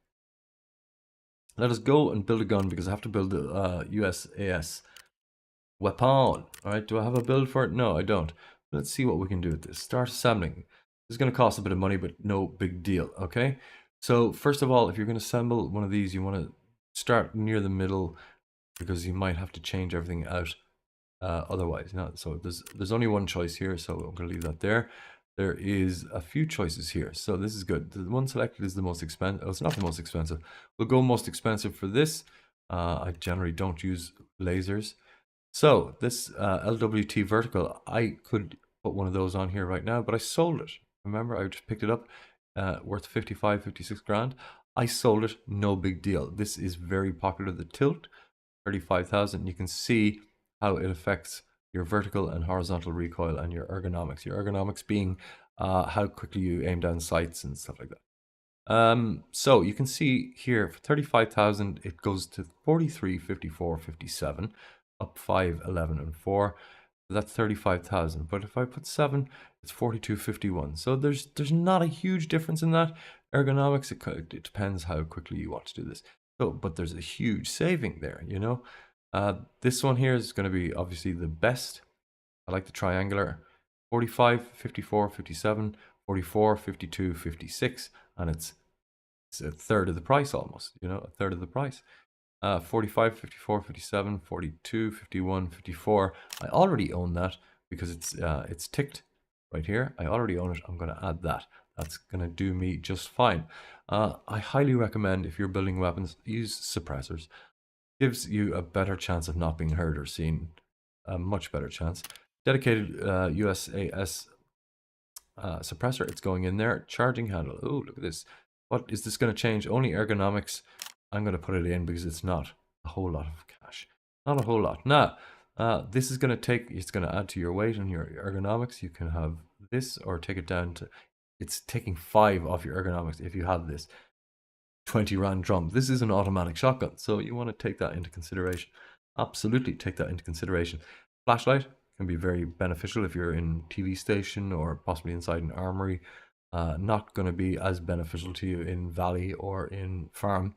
Let us go and build a gun, because I have to build the USAS weapon. All right, do I have a build for it? No, I don't. Let's see what we can do with this. Start assembling. It's going to cost a bit of money, but no big deal, okay? So first of all, if you're going to assemble one of these, you want to start near the middle, because you might have to change everything out otherwise. So there's only one choice here, so I'm going to leave that there. There is a few choices here, so this is good. The one selected is the most expensive. Oh, it's not the most expensive. We'll go most expensive for this. I generally don't use lasers. So this LWT vertical, I could put one of those on here right now, but I sold it. Remember, I just picked it up, worth 55, 56 grand. I sold it, no big deal. This is very popular, the Tilt, 35,000. You can see how it affects your vertical and horizontal recoil and your ergonomics. Your ergonomics being how quickly you aim down sights and stuff like that. So you can see here for 35,000, it goes to 43, 54, 57, up 5, 11, and 4. So that's 35,000. But if I put 7, it's 42, 51. So there's not a huge difference in that. Ergonomics, it depends how quickly you want to do this. So, but there's a huge saving there, you know. This one here is going to be obviously the best. I like the triangular. 45, 54, 57, 44, 52, 56, and it's a third of the price almost, you know, a third of the price. 45, 54, 57, 42, 51, 54. I already own that because it's ticked right here. I already own it. I'm going to add that. That's going to do me just fine. I highly recommend, if you're building weapons, use suppressors. Gives you a better chance of not being heard or seen. A much better chance. Dedicated USAS suppressor. It's going in there. Charging handle. Oh, look at this. What is this going to change? Only ergonomics. I'm going to put it in because it's not a whole lot of cash. Not a whole lot. Now, this is going to take, it's going to add to your weight and your ergonomics. You can have this or take it down to, it's taking 5 off your ergonomics if you have this 20 round drum. This is an automatic shotgun, so you want to take that into consideration. Absolutely take that into consideration. Flashlight can be very beneficial if you're in TV station or possibly inside an armory. Not going to be as beneficial to you in valley or in farm.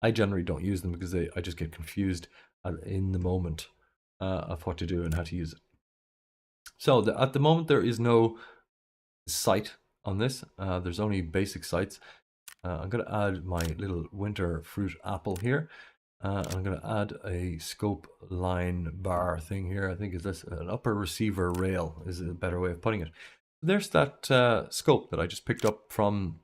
I generally don't use them because I just get confused in the moment of what to do and how to use it. So at the moment there is no sight on this. There's only basic sights. I'm going to add my little winter fruit apple here. I'm going to add a scope line bar thing here. I think is this an upper receiver rail is a better way of putting it. There's that scope that I just picked up from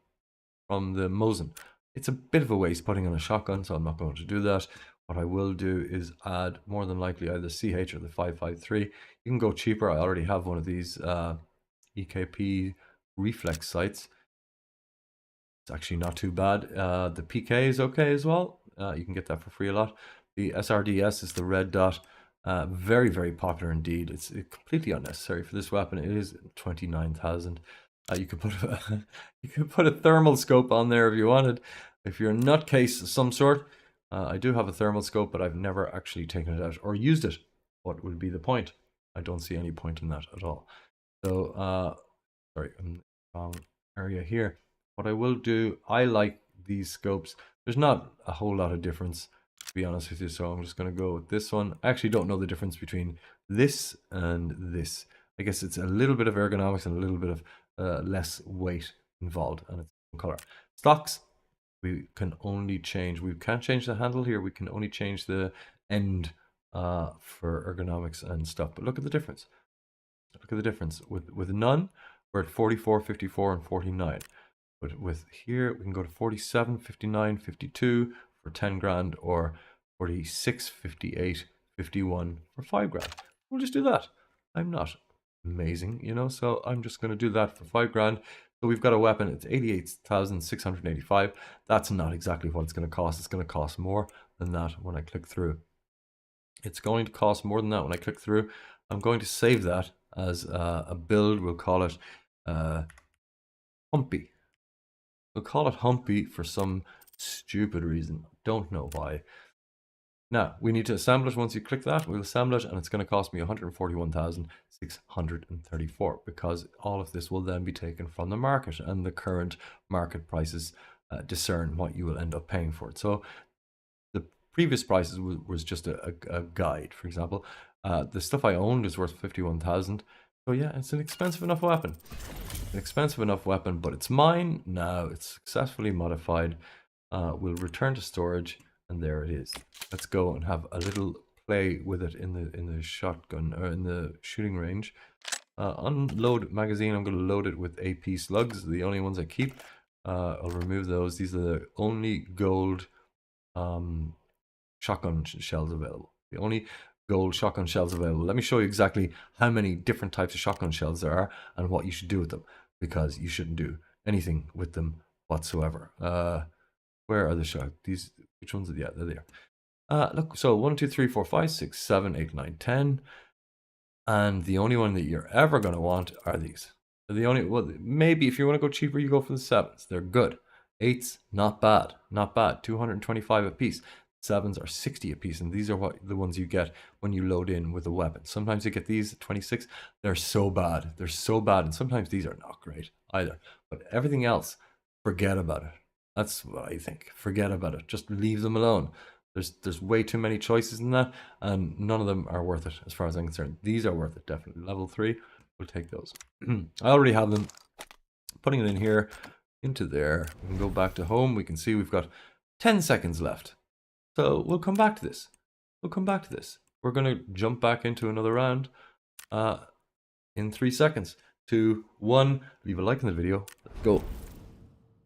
the Mosin. It's a bit of a waste putting on a shotgun, so I'm not going to do that. What I will do is add more than likely either CH or the 553. You can go cheaper. I already have one of these EKP reflex sights. actually not too bad. The PK is okay as well. You can get that for free a lot. The SRDS is the red dot. Very, very popular indeed. It's completely unnecessary for this weapon. It is 29,000. You could put you could put a thermal scope on there if you wanted. If you're a nutcase of some sort. I do have a thermal scope, but I've never actually taken it out or used it. What would be the point? I don't see any point in that at all. So, sorry, I'm in the wrong area here. What I will do, I like these scopes. There's not a whole lot of difference, to be honest with you, so I'm just going to go with this one. I actually don't know the difference between this and this. I guess it's a little bit of ergonomics and a little bit of less weight involved, and it's color. Stocks, we can only change. We can't change the handle here. We can only change the end for ergonomics and stuff. But look at the difference. Look at the difference. With none, we're at 44, 54, and 49. But with here, we can go to 47, 59, 52 for 10 grand, or 46, 58, 51 for 5 grand. We'll just do that. I'm not amazing, you know, so I'm just going to do that for 5 grand. So we've got a weapon. It's 88,685. That's not exactly what it's going to cost. It's going to cost more than that when I click through. It's going to cost more than that when I click through. I'm going to save that as a build. We'll call it Humpy. We'll call it Humpy for some stupid reason. Don't know why. Now, we need to assemble it. Once you click that, we'll assemble it, and it's going to cost me 141,634, because all of this will then be taken from the market, and the current market prices discern what you will end up paying for it. So the previous prices was just a guide. For example, the stuff I owned is worth 51,000. So yeah, it's an expensive enough weapon. An expensive enough weapon, but it's mine now. It's successfully modified. We'll return to storage, and there it is. Let's go and have a little play with it in the shotgun, or in the shooting range. Unload magazine. I'm going to load it with AP slugs, the only ones I keep. I'll remove those. These are the only gold shotgun shells available. The only gold shotgun shells available. Let me show you exactly how many different types of shotgun shells there are and what you should do with them, because you shouldn't do anything with them whatsoever. Where are the shotguns? These, which ones? Yeah, they're there. Look, so 1, 2, 3, 4, 5, 6, 7, 8, 9, 10. And the only one that you're ever going to want are these. They're the only, well, maybe if you want to go cheaper, you go for the 7s. They're good. 8s, not bad. Not bad. 225 a piece. 7s are 60 a piece, and these are the ones you get when you load in with a weapon. Sometimes you get these at 26. They're so bad. They're so bad, and sometimes these are not great either. But everything else, forget about it. That's what I think. Forget about it. Just leave them alone. There's way too many choices in that, and none of them are worth it as far as I'm concerned. These are worth it, definitely. Level 3, we'll take those. I already have them. Putting it in here, into there. We can go back to home. We can see we've got 10 seconds left. So we'll come back to this. We'll come back to this. We're going to jump back into another round in 3 seconds. 2, 1. Leave a like in the video. Let's go.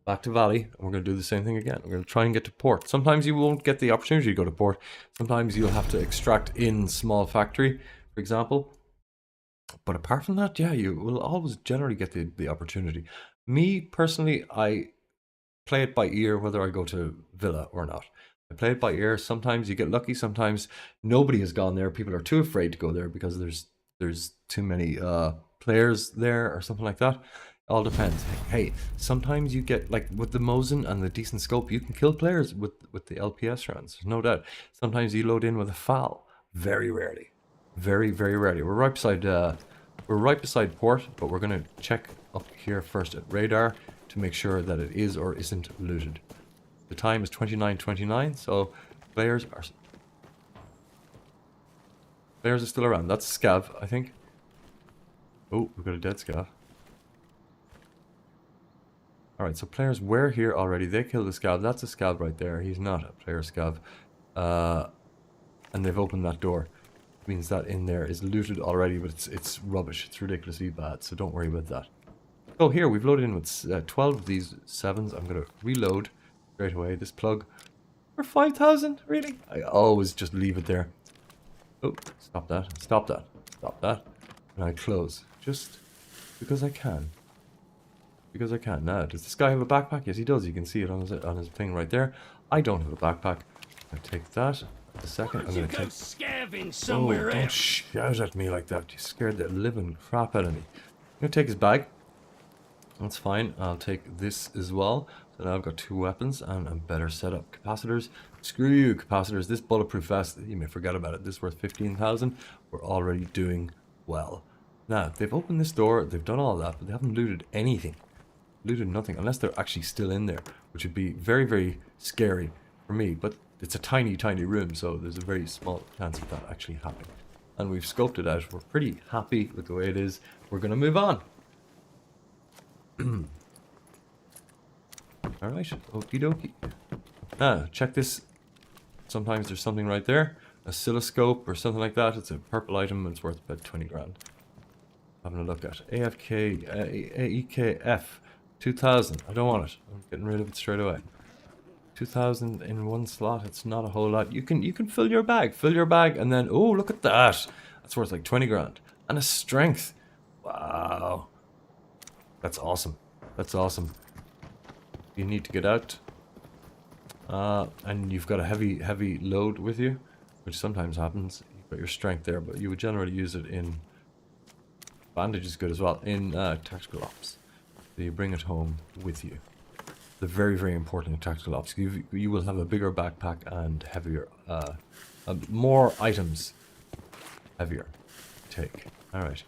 Back to Valley, and we're going to do the same thing again. We're going to try and get to port. Sometimes you won't get the opportunity to go to port. Sometimes you'll have to extract in small factory, for example. But apart from that, yeah, you will always generally get the opportunity. Me, personally, I play it by ear whether I go to Villa or not. I play it by ear. Sometimes you get lucky. Sometimes nobody has gone there. People are too afraid to go there because there's too many players there or something like that. All depends. Hey, sometimes you get, like with the Mosin and the decent scope, you can kill players with the LPS rounds. There's no doubt. Sometimes you load in with a FAL. Very rarely. Very, very rarely. We're right beside port, but we're gonna check up here first at radar to make sure that it is or isn't looted. The time is 29:29, so players are still around. That's a scav, I think. Oh, we've got a dead scav. Alright, so players were here already. They killed a scav. That's a scav right there. He's not a player scav. And they've opened that door. It means that in there is looted already, but it's rubbish. It's ridiculously bad, so don't worry about that. So here, we've loaded in with 12 of these 7s. I'm going to reload straight away. This plug for 5,000? Really? I always just leave it there. Oh, stop that. Stop that. Stop that. And I close. Just because I can. because I can. Now, does this guy have a backpack? Yes, he does. You can see it on his thing right there. I don't have a backpack. I take that. A second. I'm gonna take. Oh, don't shout at me like that. You scared the living crap out of me. I'm gonna take his bag. That's fine. I'll take this as well. So now I've got 2 weapons and a better setup. Capacitors. Screw you, capacitors. This bulletproof vest, you may forget about it. This is worth 15,000. We're already doing well. Now, they've opened this door. They've done all that, but they haven't looted anything. Looted nothing. Unless they're actually still in there, which would be very, very scary for me. But it's a tiny, tiny room, so there's a very small chance of that actually happening. And we've scoped it out. We're pretty happy with the way it is. We're going to move on. Alright, okie dokie. Now, check this. Sometimes there's something right there. A oscilloscope or something like that. It's a purple item and it's worth about 20 grand. Having a look at EKF 2000. I don't want it. I'm getting rid of it straight away. 2000 in one slot. It's not a whole lot. You can fill your bag. Fill your bag and then, oh, look at that. That's worth like 20 grand. And a strength. Wow. That's awesome. That's awesome. You need to get out. And you've got a heavy load with you, which sometimes happens. You've got your strength there, but you would generally use it in... Bandage is good as well. In tactical ops. So you bring it home with you. They're very, very important in tactical ops. You will have a bigger backpack and heavier... more items. Heavier. Take. Alright.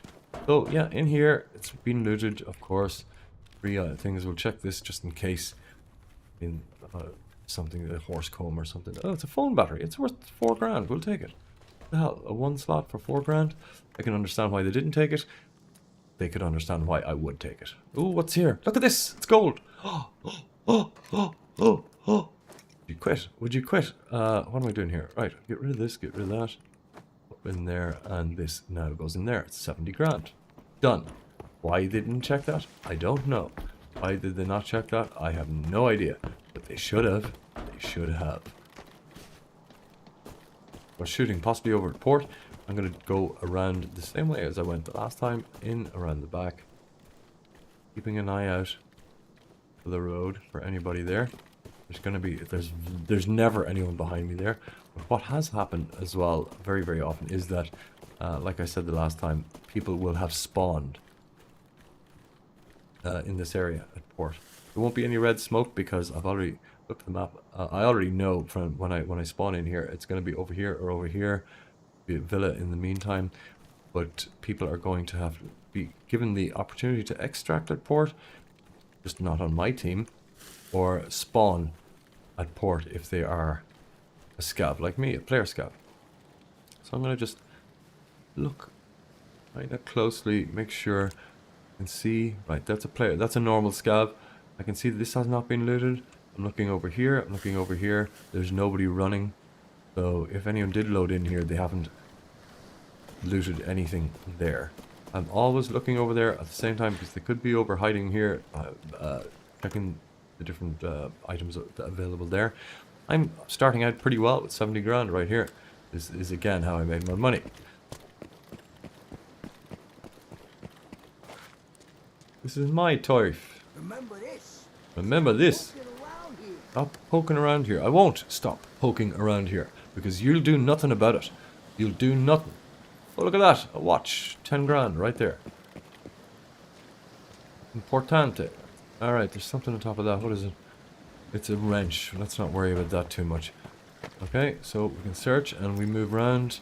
So, yeah, in here, it's been looted, of course. 3 things. We'll check this just in case. In something, a horse comb or something. Oh, it's a phone battery. It's worth 4 grand. We'll take it. What the hell? A 1 slot for 4 grand? I can understand why they didn't take it. They could understand why I would take it. Oh, what's here? Look at this. It's gold. Oh. Would you quit? Would you quit? What am I doing here? Right. Get rid of this. Get rid of that. Up in there. And this now goes in there. It's 70 grand. Done. Why they didn't check that? I don't know. Why did they not check that? I have no idea. But they should have. They should have. We're shooting possibly over at port. I'm going to go around the same way as I went the last time. In around the back. Keeping an eye out for the road for anybody there. There's going to be... There's never anyone behind me there. But what has happened as well very, very often is that, like I said the last time, people will have spawned in this area at port. There won't be any red smoke because I've already looked at the map. I already know from when I spawn in here, it's going to be over here or over here. Be a villa in the meantime, but people are going to have to be given the opportunity to extract at port, just not on my team, or spawn at port if they are a scav like me, a player scav. So I'm going to just look kind of closely, make sure. Can see, right, that's a player, that's a normal scav. I can see that this has not been looted. I'm looking over here, I'm looking over here. There's nobody running. So if anyone did load in here, they haven't looted anything there. I'm always looking over there at the same time because they could be over hiding here, checking the different items available there. I'm starting out pretty well with 70 grand right here. This is again how I made my money. This is my turf. Remember this. Remember this. Stop poking around here. I won't stop poking around here because you'll do nothing about it. You'll do nothing. Oh, look at that. A watch. 10 grand right there. Importante. Alright, there's something on top of that. What is it? It's a wrench. Let's not worry about that too much. Okay, so we can search and we move around.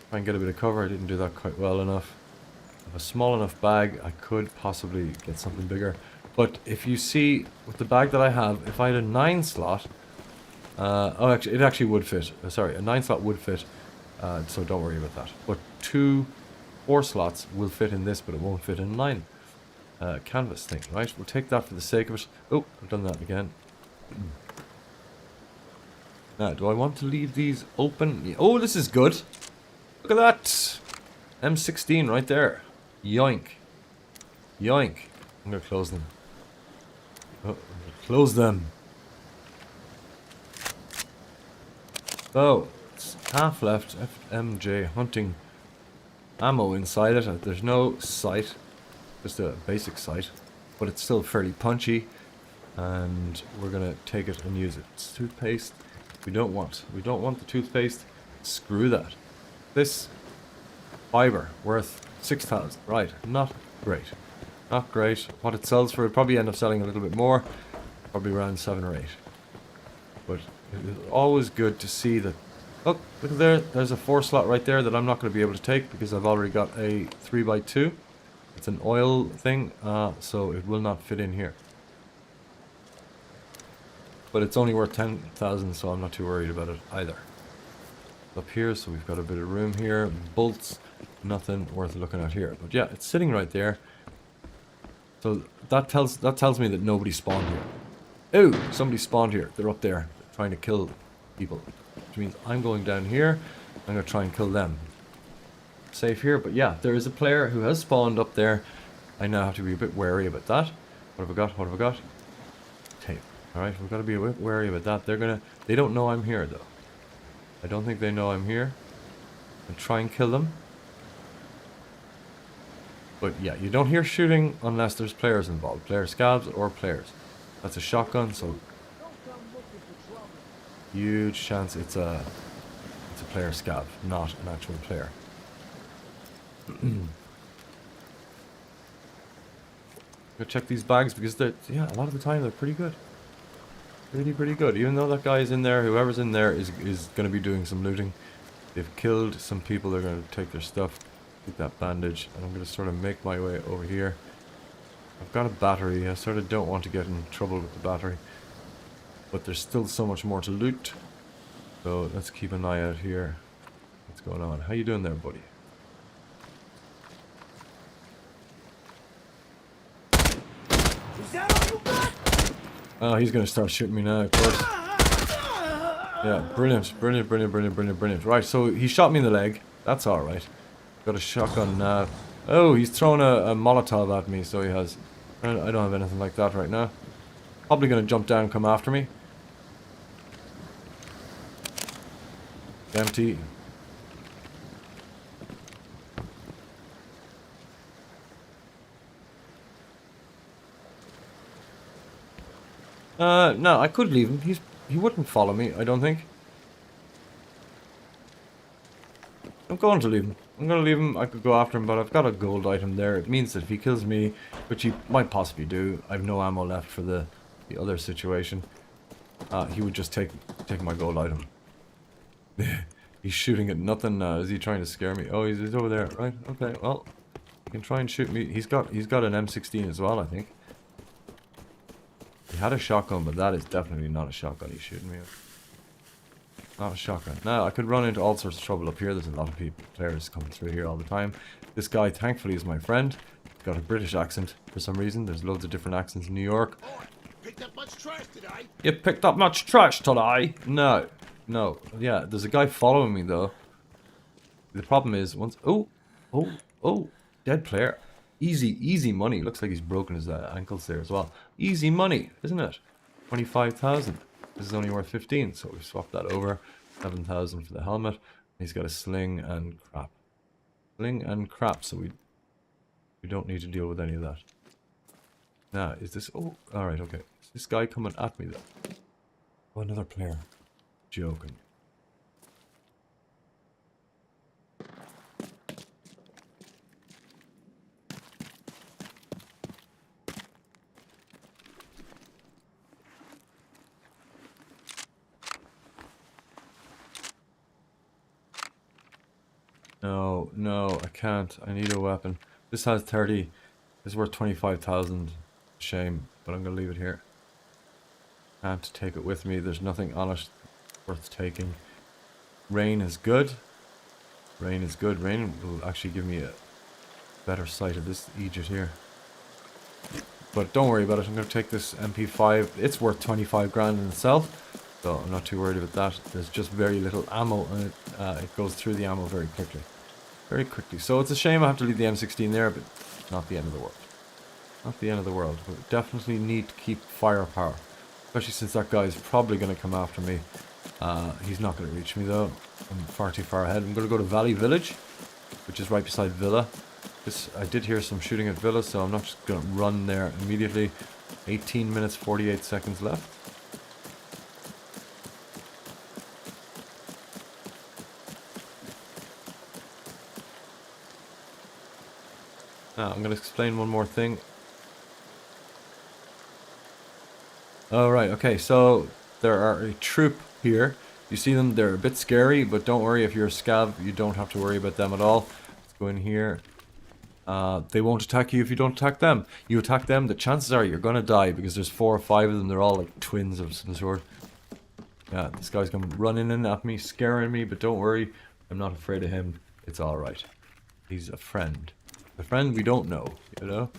Try and get a bit of cover. I didn't do that quite well enough. I have a small enough bag. I could possibly get something bigger. But if you see, with the bag that I have, if I had a 9 slot... oh, actually, it actually would fit. Sorry, a 9 slot would fit. So don't worry about that. But 2 4 slots will fit in this, but it won't fit in 9. Canvas thing, right? We'll take that for the sake of it. Oh, I've done that again. Now, do I want to leave these open? Oh, this is good. Look at that. M16 right there. Yoink. Yoink. I'm going to close them. Oh, I'm going to close them. So, it's half left. FMJ hunting ammo inside it. There's no sight. Just a basic sight. but it's still fairly punchy. And we're gonna take it and use it. It's toothpaste. We don't want the toothpaste. Screw that. This fiber worth 6,000. Right, not great. Not great. What it sells for, it'd probably end up selling a little bit more. Probably around 7 or 8. But it is always good to see that. Look at there. There's a 4 slot right there that I'm not going to be able to take because I've already got a 3x2. It's an oil thing, so it will not fit in here. But it's only worth 10,000, so I'm not too worried about it either. Up here, so we've got a bit of room here. Bolts, nothing worth looking at here. But yeah, it's sitting right there. So that tells me that nobody spawned here. Oh, somebody spawned here. They're up there trying to kill people. Which means I'm going down here. I'm going to try and kill them. Safe here, but yeah, there is a player who has spawned up there. I now have to be a bit wary about that. What have I got? What have I got? Tape. Alright, we've got to be a bit wary about that. They don't know I'm here though. I don't think they know I'm here. I'll try and kill them. But yeah, you don't hear shooting unless there's players involved. Player scabs or players. That's a shotgun, so huge chance it's a player scab, not an actual player. Go check these bags because they're, yeah, a lot of the time they're pretty good. Pretty good. Even though that guy is in there, whoever's in there is going to be doing some looting. They've killed some people, they're going to take their stuff. Take that bandage, and I'm going to sort of make my way over here. I've got a battery. I sort of don't want to get in trouble with the battery. But there's still so much more to loot. So let's keep an eye out here. What's going on? How you doing there, buddy? Oh, he's going to start shooting me now, of course. Yeah, brilliant. Right, so he shot me in the leg. That's alright. Got a shotgun now. Oh, he's throwing a Molotov at me, so he has. I don't have anything like that right now. Probably going to jump down and come after me. Empty. No, I could leave him. He wouldn't follow me, I don't think. I'm going to leave him. I'm going to leave him. I could go after him, but I've got a gold item there. It means that if he kills me, which he might possibly do, I have no ammo left for the other situation. He would just take my gold item. He's shooting at nothing now. Is he trying to scare me? Oh, he's over there. Right. Okay. Well, he can try and shoot me. He's got an M16 as well, I think. He had a shotgun, but that is definitely not a shotgun he's shooting me with. Not a shotgun. Now, I could run into all sorts of trouble up here. There's a lot of players coming through here all the time. This guy, thankfully, is my friend. He's got a British accent for some reason. There's loads of different accents in New York. Picked up much trash today? You picked up much trash today? No. No. Yeah, there's a guy following me, though. The problem is, once... Oh! Dead player. Easy money. Looks like he's broken his ankles there as well. Easy money, isn't it? 25,000. This is only worth 15, so we swapped that over. 7,000 for the helmet. He's got a sling and crap. Sling and crap, so we don't need to deal with any of that. Now, is this... Oh, alright, okay. Is this guy coming at me, though? Oh, another player. Joking. No, I can't. I need a weapon. This has 30. This is worth 25,000. Shame, but I'm going to leave it here. Can't take it with me. There's nothing on it worth taking. Rain is good. Rain is good. Rain will actually give me a better sight of this Egypt here. But don't worry about it. I'm going to take this MP5. It's worth 25 grand in itself, so I'm not too worried about that. There's just very little ammo, and it goes through the ammo very quickly. Very quickly. So it's a shame I have to leave the M16 there, but not the end of the world. Not the end of the world. We definitely need to keep firepower. Especially since that guy is probably going to come after me. He's not going to reach me though. I'm far too far ahead. I'm going to go to Valley Village, which is right beside Villa. I did hear some shooting at Villa, so I'm not just going to run there immediately. 18 minutes, 48 seconds left. Now, I'm going to explain one more thing. Alright, okay, so there are a troop here. You see them, they're a bit scary, but don't worry, if you're a scav, you don't have to worry about them at all. Let's go in here. They won't attack you if you don't attack them. You attack them, the chances are you're gonna die because there's 4 or 5 of them. They're all like twins of some sort. Yeah, this guy's coming running in at me, scaring me, but don't worry, I'm not afraid of him. It's alright. He's a friend. A friend we don't know, you know?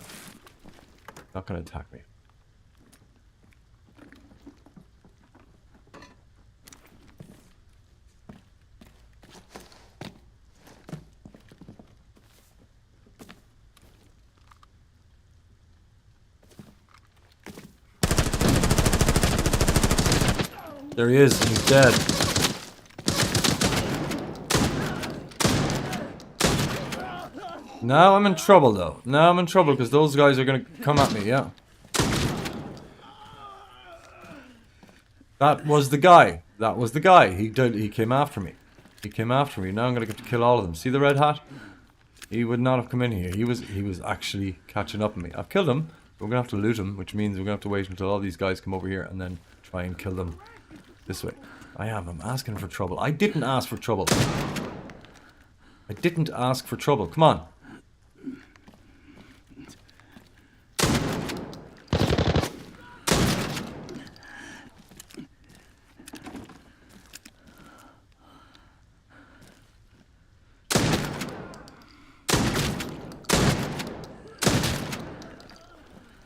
Not gonna attack me. There he is, he's dead. Now I'm in trouble though. Now I'm in trouble because those guys are gonna come at me, yeah. That was the guy. That was the guy. He came after me. He came after me. Now I'm gonna get to kill all of them. See the red hat? He would not have come in here. He was actually catching up on me. I've killed him. But we're gonna have to loot him, which means we're gonna have to wait until all these guys come over here and then try and kill them. This way. I'm asking for trouble. I didn't ask for trouble. I didn't ask for trouble. Come on.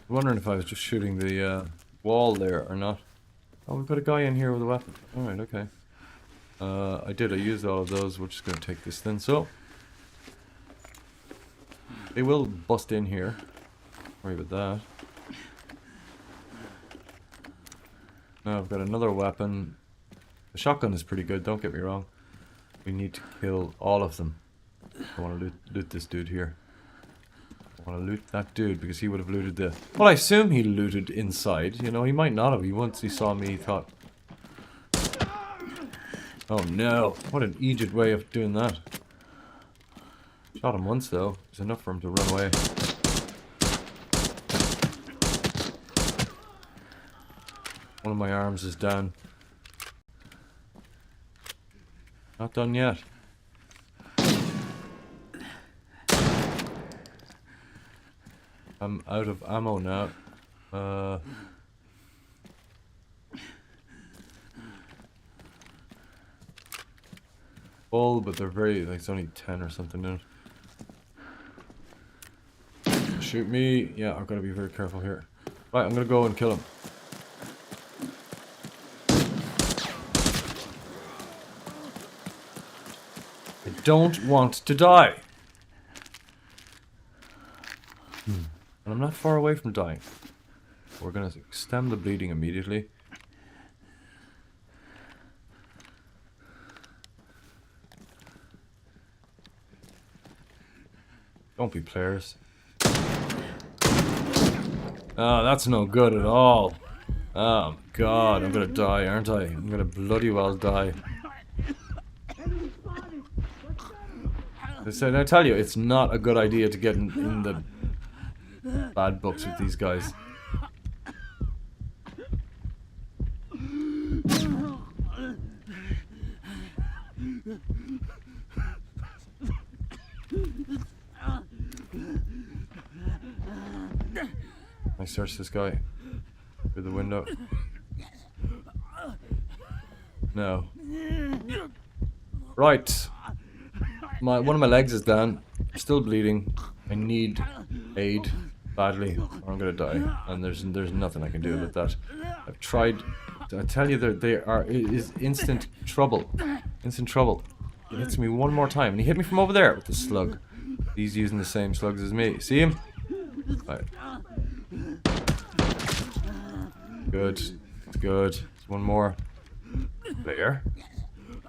I'm wondering if I was just shooting the wall there or not. Oh, we've got a guy in here with a weapon. Alright, okay. I used all of those. We're just going to take this then. So, they will bust in here. Worry about that. Now I've got another weapon. The shotgun is pretty good, don't get me wrong. We need to kill all of them. I want to loot this dude here. I want to loot that dude because he would have looted the... Well, I assume he looted inside. You know, he might not have. Once he saw me, he thought... Oh no. What an idiot way of doing that. Shot him once though. It's enough for him to run away. One of my arms is down. Not done yet. I'm out of ammo now. Full, but they're very, like, it's only 10 or something in it. Shoot me. Yeah, I've got to be very careful here. Right, I'm gonna go and kill him. I don't want to die. And I'm not far away from dying. We're gonna stem the bleeding immediately. Don't be players. Oh, that's no good at all. Oh god, I'm gonna die, aren't I? I'm gonna bloody well die. So I tell you, it's not a good idea to get in the bad books with these guys. I search this guy through the window. No. Right. One of my legs is down. I'm still bleeding. I need aid badly, or I'm gonna die. And there's nothing I can do about that. I've tried. I tell you, it is instant trouble. Instant trouble. He hits me one more time, and he hit me from over there with the slug. He's using the same slugs as me. See him? Right. Good. It's good. There's one more. There.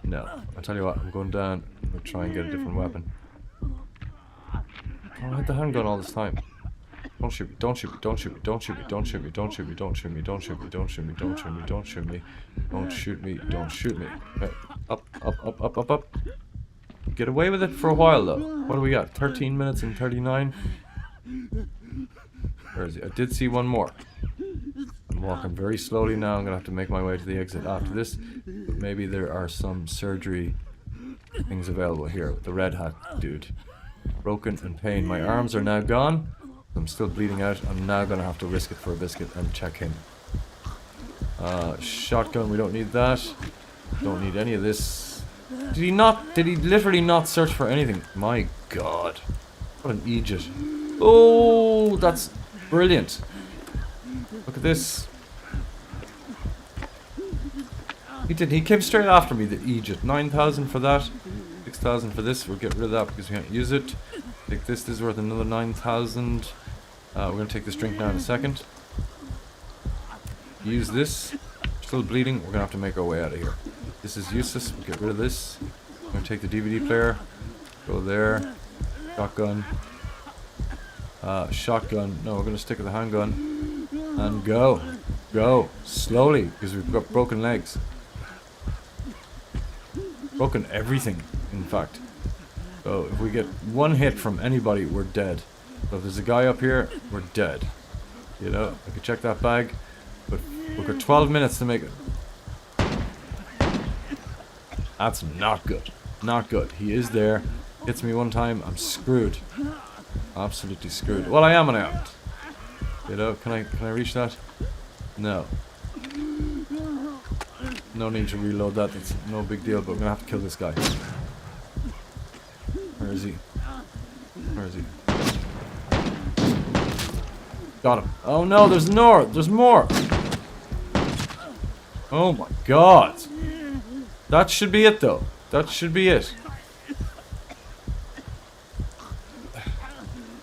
No. I'll tell you what, I'm going down. I'm gonna try and get a different weapon. I had the handgun all this time. Don't shoot me, don't shoot me, don't shoot me, don't shoot me, don't shoot me, don't shoot me, don't shoot me, don't shoot me, don't shoot me, don't shoot me, don't shoot me, don't shoot me, don't shoot me. Okay. Up, up, up, up, up, up. Get away with it for a while though. What do we got? 13 minutes and 39. Where is he? I did see one more. I'm walking very slowly now. I'm gonna have to make my way to the exit after this. But maybe there are some surgery things available here. The red hat dude. Broken and pain. My arms are now gone. I'm still bleeding out. I'm now gonna have to risk it for a biscuit and check him. Shotgun, we don't need that. Don't need any of this. Did he literally not search for anything? My god. What an idiot. Oh, that's brilliant. Look at this. He came straight after me, the idiot. 9,000 for that. 6,000 for this. We'll get rid of that because we can't use it. Take this. This is worth another 9,000. We're going to take this drink now in a second. Use this. Still bleeding. We're going to have to make our way out of here. This is useless. We'll get rid of this. I'm going to take the DVD player. Go there. Shotgun. Shotgun. No, we're going to stick with the handgun. And go. Go. Slowly. Because we've got broken legs. Broken everything, in fact. So if we get one hit from anybody, we're dead. So if there's a guy up here, we're dead. You know, I could check that bag. But we've got 12 minutes to make it. That's not good. Not good. He is there. Hits me one time, I'm screwed. Absolutely screwed. Well, I am and I aren't. You know, can I reach that? No. No need to reload that. It's no big deal, but I'm gonna have to kill this guy. Where is he? Where is he? Got him. Oh no, there's more! There's more! Oh my god! That should be it though. That should be it.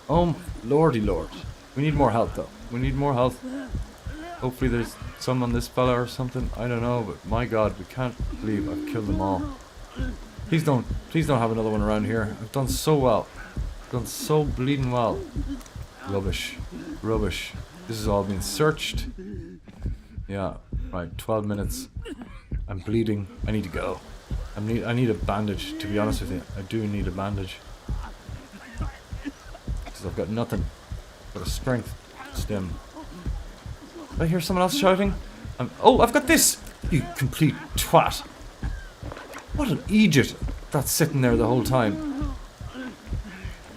Oh lordy lord. We need more health though. We need more health. Hopefully there's some on this fella or something. I don't know, but my god, we can't believe I've killed them all. Please don't have another one around here. I've done so well. I've done so bleeding well. Rubbish. Rubbish. This is all being searched. Yeah, right, 12 minutes. I'm bleeding. I need to go. I need a bandage, to be honest with you. I do need a bandage. Because I've got nothing. I've got a strength stem. Did I hear someone else shouting? Oh, I've got this! You complete twat. What an idiot. That's sitting there the whole time.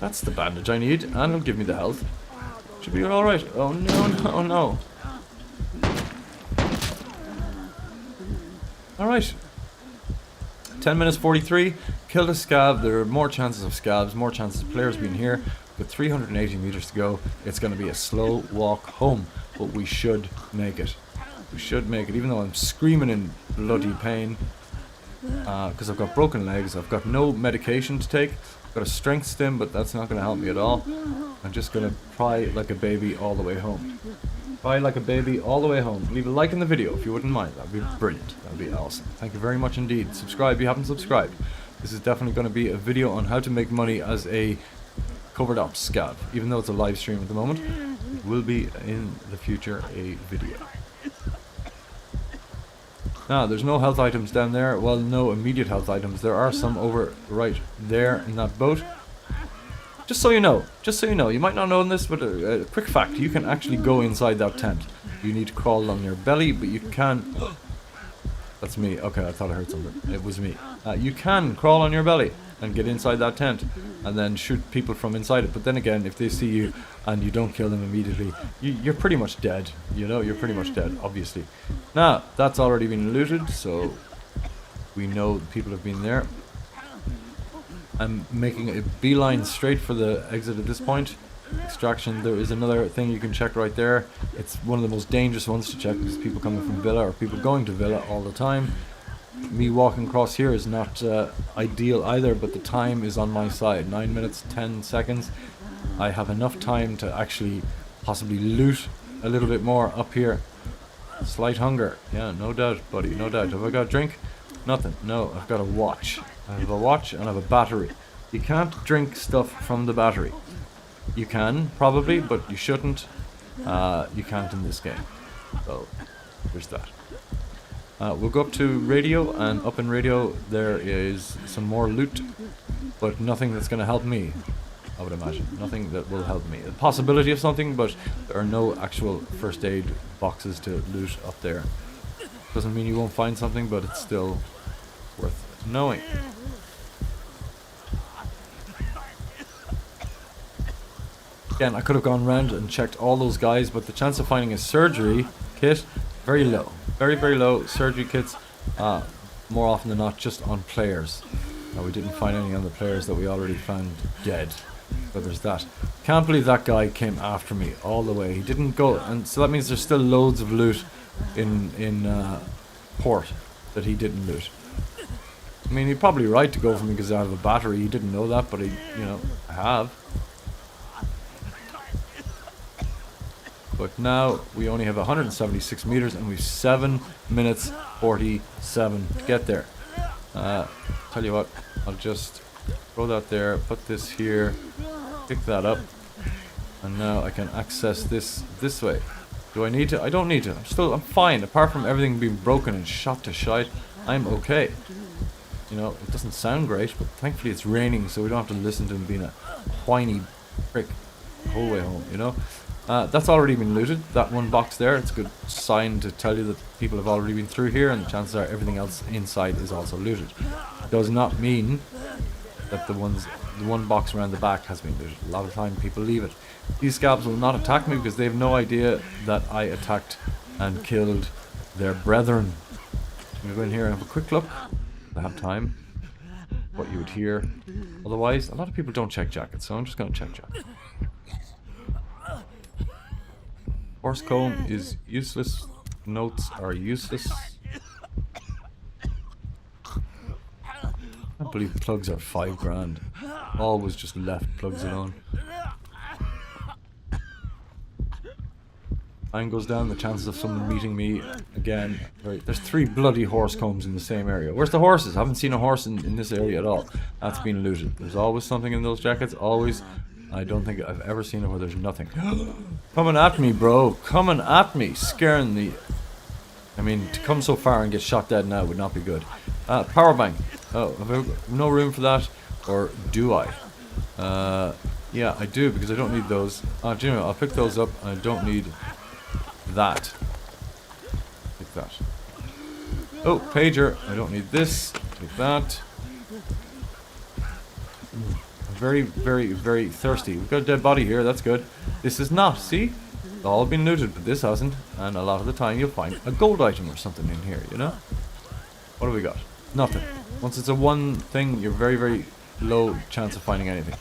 That's the bandage I need, and it'll give me the health. Should be alright. Oh no, no, no. Alright. 10 minutes 43. Killed a scab. There are more chances of scabs, more chances of players being here. With 380 meters to go, it's going to be a slow walk home. But we should make it. We should make it, even though I'm screaming in bloody pain. Because I've got broken legs. I've got no medication to take. I've got a strength stim, but that's not going to help me at all. I'm just going to cry like a baby all the way home. Cry like a baby all the way home. Leave a like in the video if you wouldn't mind. That would be brilliant. That would be awesome. Thank you very much indeed. Subscribe if you haven't subscribed. This is definitely going to be a video on how to make money as a covered up scab. Even though it's a live stream at the moment, it will be in the future a video. Now, there's no health items down there. Well, no immediate health items. There are some over right there in that boat. Just so you know, you might not know this, but a quick fact, you can actually go inside that tent. You need to crawl on your belly, but you can... That's me. Okay, I thought I heard something. It was me. You can crawl on your belly and get inside that tent and then shoot people from inside it. But then again, if they see you and you don't kill them immediately, you're pretty much dead. You know, you're pretty much dead, obviously. Now, that's already been looted, so we know people have been there. I'm making a beeline straight for the exit at this point. Extraction, there is another thing you can check right there. It's one of the most dangerous ones to check because people coming from Villa or people going to Villa all the time. Me walking across here is not ideal either, but the time is on my side. 9 minutes 10 seconds. I have enough time to actually possibly loot a little bit more up here. Slight hunger, yeah, no doubt, buddy, no doubt. Have I got a drink? Nothing. No, I've got a watch. I have a watch and I have a battery. You can't drink stuff from the battery. You can, probably, but you shouldn't. You can't in this game. So, there's that. We'll go up to radio, and up in radio there is some more loot, but nothing that's going to help me, I would imagine. Nothing that will help me. A possibility of something, but there are no actual first aid boxes to loot up there. Doesn't mean you won't find something, but it's still worth knowing. Again, I could have gone around and checked all those guys, but the chance of finding a surgery kit, very low. Very, very low. Surgery kits, more often than not, just on players. We didn't find any on the players that we already found dead. So there's that. Can't believe that guy came after me all the way. He didn't go, and so that means there's still loads of loot in port that he didn't loot. I mean, he'd probably right to go for me because I have a battery. He didn't know that, but he, you know, I have. But now we only have 176 meters and we've 7 minutes 47 to get there. Tell you what, I'll just throw that there, put this here, pick that up, and now I can access this way. Do I need to? I don't need to. I'm fine. Apart from everything being broken and shot to shite, I'm okay. You know, it doesn't sound great, but thankfully it's raining, so we don't have to listen to him being a whiny prick the whole way home, you know? That's already been looted, that one box there. It's a good sign to tell you that people have already been through here, and the chances are everything else inside is also looted. Does not mean that the one box around the back has been looted. A lot of time people leave it. These scabs will not attack me because they have no idea that I attacked and killed their brethren. I'm going to go in here and have a quick look. I have time. What you would hear. Otherwise, a lot of people don't check jackets, so I'm just going to check jackets. Horse comb is useless. Notes are useless. I can't believe plugs are $5 grand. Always just left plugs alone. Time goes down, the chances of someone meeting me again. Right, there's 3 bloody horse combs in the same area. Where's the horses? I haven't seen a horse in this area at all. That's been looted. There's always something in those jackets, always. I don't think I've ever seen it where there's nothing. Coming at me, bro. Coming at me. Scaring the... I mean, to come so far and get shot dead now would not be good. Power bank. Oh, have I no room for that? Or do I? Yeah, I do, because I don't need those. Do you know, I'll pick those up, and I don't need that. Take that. Oh, pager. I don't need this. Take that. Very, very, very thirsty. We've got a dead body here, that's good. This is not, see? It's all been looted, but this hasn't. And a lot of the time you'll find a gold item or something in here, you know? What do we got? Nothing. Once it's a one thing, you're very, very low chance of finding anything.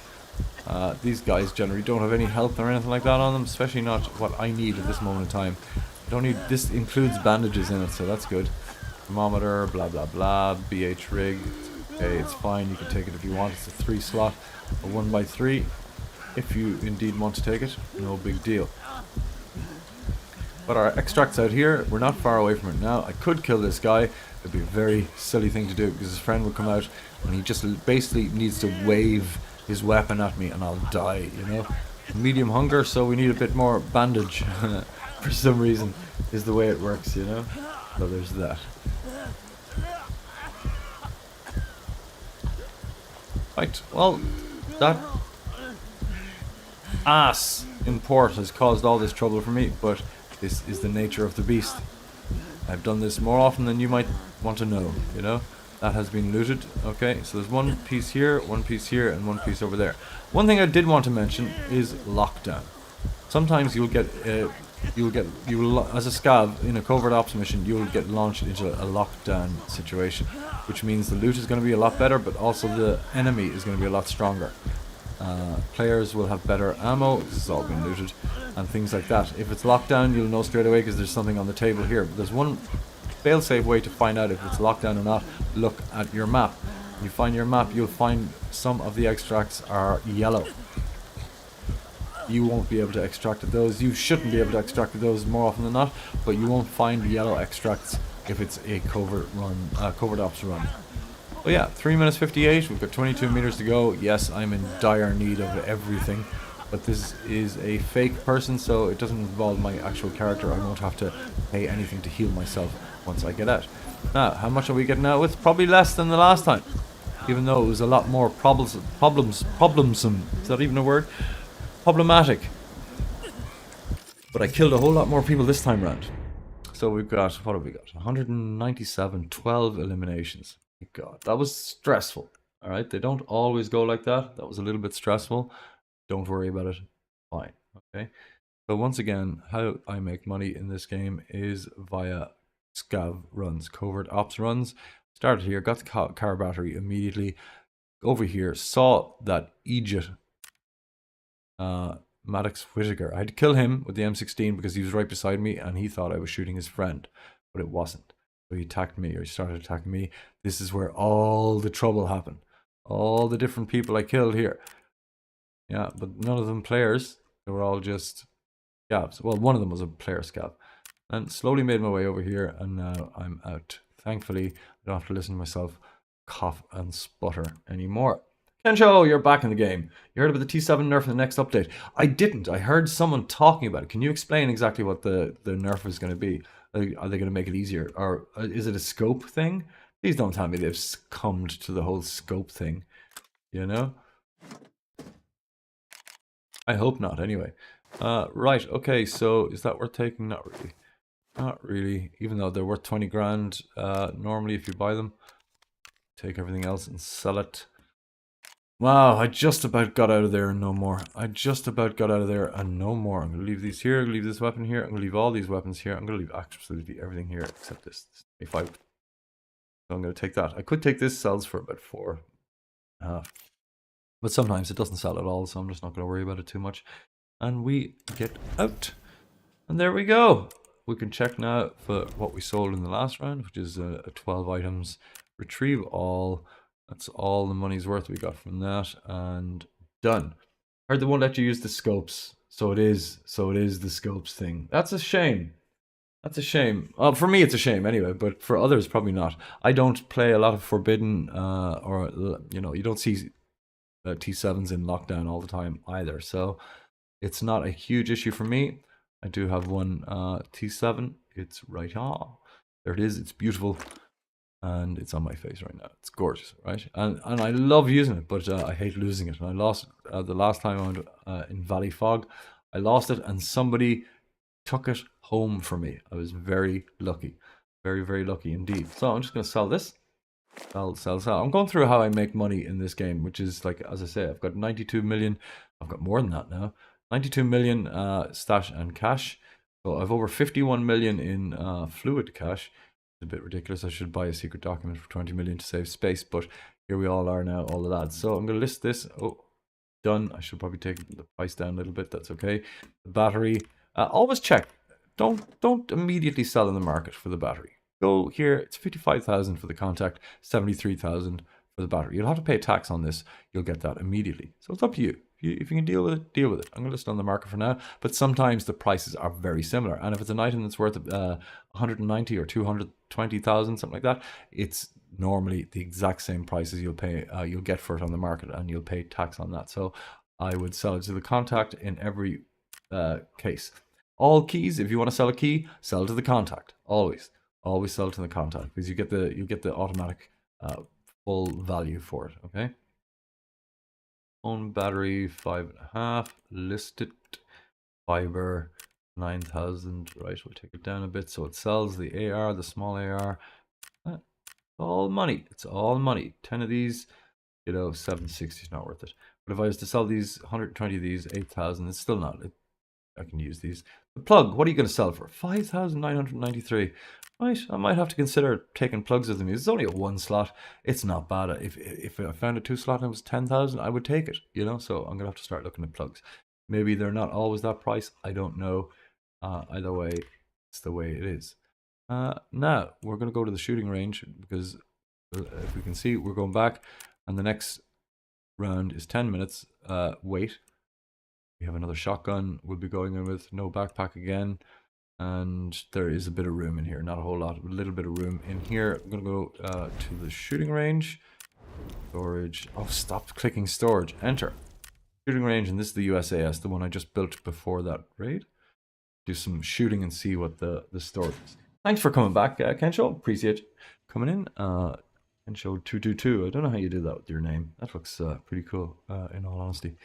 These guys generally don't have any health or anything like that on them, especially not what I need at this moment in time. I don't need, this includes bandages in it, so that's good. Thermometer, blah, blah, blah, BH rig. Okay, it's fine, you can take it if you want. It's a 3 slot, a 1x3. If you indeed want to take it, no big deal. But our extract's out here, we're not far away from it now. I could kill this guy. It'd be a very silly thing to do because his friend would come out and he just basically needs to wave his weapon at me and I'll die, you know. Medium hunger, so we need a bit more bandage for some reason is the way it works, you know. So there's that. Right, well, that ass in port has caused all this trouble for me, but this is the nature of the beast. I've done this more often than you might want to know, you know. That has been looted. Okay, so there's one piece here, and one piece over there. One thing I did want to mention is lockdown. Sometimes you'll get, as a scav in a covert ops mission, you'll get launched into a lockdown situation, which means the loot is going to be a lot better, but also the enemy is going to be a lot stronger. Players will have better ammo, this has all been looted, and things like that. If it's locked down, you'll know straight away because there's something on the table here. But there's one fail-safe way to find out if it's locked down or not. Look at your map. When you find your map, you'll find some of the extracts are yellow. You won't be able to extract those. You shouldn't be able to extract those more often than not, but you won't find yellow extracts if it's a covert run, covert ops run. Oh yeah, 3 minutes 58, we've got 22 meters to go. Yes, I'm in dire need of everything. but this is a fake person, so it doesn't involve my actual character. I won't have to pay anything to heal myself once I get out. Now, how much are we getting out with? Probably less than the last time, even though it was a lot more problemsome. Is that even a word? Problematic. But I killed a whole lot more people this time around. So we've got, what have we got? 197, 12 eliminations. God, that was stressful. All right, they don't always go like that. That was a little bit stressful. Don't worry about it. Fine. Okay. So once again, how I make money in this game is via scav runs, covert ops runs. Started here, got the car battery immediately. Over here, saw that Egypt Maddox Whitaker. I had to kill him with the M16 because he was right beside me and he thought I was shooting his friend, but it wasn't. So he attacked me, or he started attacking me. This is where all the trouble happened. All the different people I killed here. Yeah, but none of them players. They were all just scabs. Well, one of them was a player scab. And slowly made my way over here, and now I'm out. Thankfully, I don't have to listen to myself cough and sputter anymore. Kensho, you're back in the game. You heard about the T7 nerf in the next update. I didn't. I heard someone talking about it. Can you explain exactly what the nerf is going to be? Are they going to make it easier? Or is it a scope thing? Please don't tell me they've succumbed to the whole scope thing. You know? I hope not, anyway. Right, okay, so is that worth taking? Not really. Not really. Even though they're worth 20 grand normally if you buy them. Take everything else and sell it. Wow, I just about got out of there and no more. I just about got out of there and no more. I'm going to leave these here, I'm going to leave this weapon here, I'm going to leave all these weapons here. I'm going to leave absolutely everything here except this 25. So I'm going to take that. I could take this, sells for about 4.5. But sometimes it doesn't sell at all, so I'm just not going to worry about it too much. And we get out. And there we go. We can check now for what we sold in the last round, which is 12 items. Retrieve all. That's all the money's worth we got from that, and done. Heard they won't let you use the scopes, so it is the scopes thing. That's a shame. That's a shame. For me, it's a shame anyway, but for others, probably not. I don't play a lot of Forbidden, or you know, you don't see T7s in lockdown all the time either, so it's not a huge issue for me. I do have one T7. It's right here. There it is. It's beautiful. And it's on my face right now. It's gorgeous, right? And I love using it, but I hate losing it. And I lost it the last time I went in Valley Fog. I lost it and somebody took it home for me. I was very lucky. Very, very lucky indeed. So I'm just going to sell this. Sell. I'm going through how I make money in this game, which is, like, as I say, I've got 92 million. I've got more than that now. 92 million stash and cash. So I've over 51 million in fluid cash. A bit ridiculous. I should buy a secret document for 20 million to save space, but here we all are now, all the lads. So I'm going to list this. Oh, done. I should probably take the price down a little bit. That's okay. The battery. Always check. Don't immediately sell in the market for the battery. Go here. It's 55,000 for the contact, 73,000 for the battery. You'll have to pay a tax on this. You'll get that immediately. So it's up to you. If you can deal with it, deal with it. I'm going to list it on the market for now, but sometimes the prices are very similar. And if it's an item that's worth 190 or 220,000, something like that, it's normally the exact same prices you'll pay. You'll get for it on the market, and you'll pay tax on that. So I would sell it to the contact in every case. All keys, if you want to sell a key, sell to the contact. Always sell to the contact, because you get the automatic full value for it. Okay. Phone battery 5.5, listed fiber 9,000. Right, we'll take it down a bit so it sells. The AR, the small AR, it's all money. It's all money. 10 of these, you know, 760 is not worth it. But if I was to sell these 120 of these, 8,000, it's still not. I can use these. The plug, what are you going to sell for? 5,993. Right, I might have to consider taking plugs with them. It's only a 1 slot. It's not bad. If I found a 2 slot and it was 10,000, I would take it, you know? So I'm going to have to start looking at plugs. Maybe they're not always that price. I don't know. Either way, it's the way it is. Now, we're going to go to the shooting range because if we can see, we're going back. And the next round is 10 minutes. Wait. We have another shotgun we'll be going in with. No backpack again. And there is a bit of room in here. Not a whole lot, a little bit of room in here. I'm going to go to the shooting range. Storage. Oh, stop clicking storage. Enter. shooting range, and this is the USAS, the one I just built before that raid. Do some shooting and see what the story is. Thanks for coming back, Kensho. Appreciate you coming in. Kensho222. I don't know how you do that with your name. That looks pretty cool, in all honesty.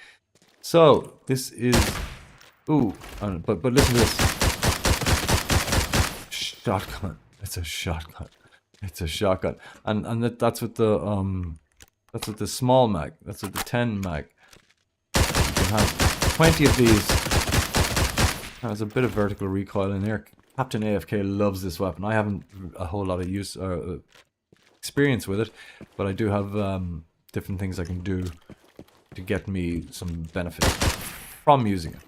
So this is, ooh, but listen to this. Shotgun. It's a shotgun. It's a shotgun, and that's with the small mag. That's with the 10 mag. You can have 20 of these. There's a bit of vertical recoil in there. Captain AFK loves this weapon. I haven't a whole lot of use experience with it, but I do have different things I can do to get me some benefit from using it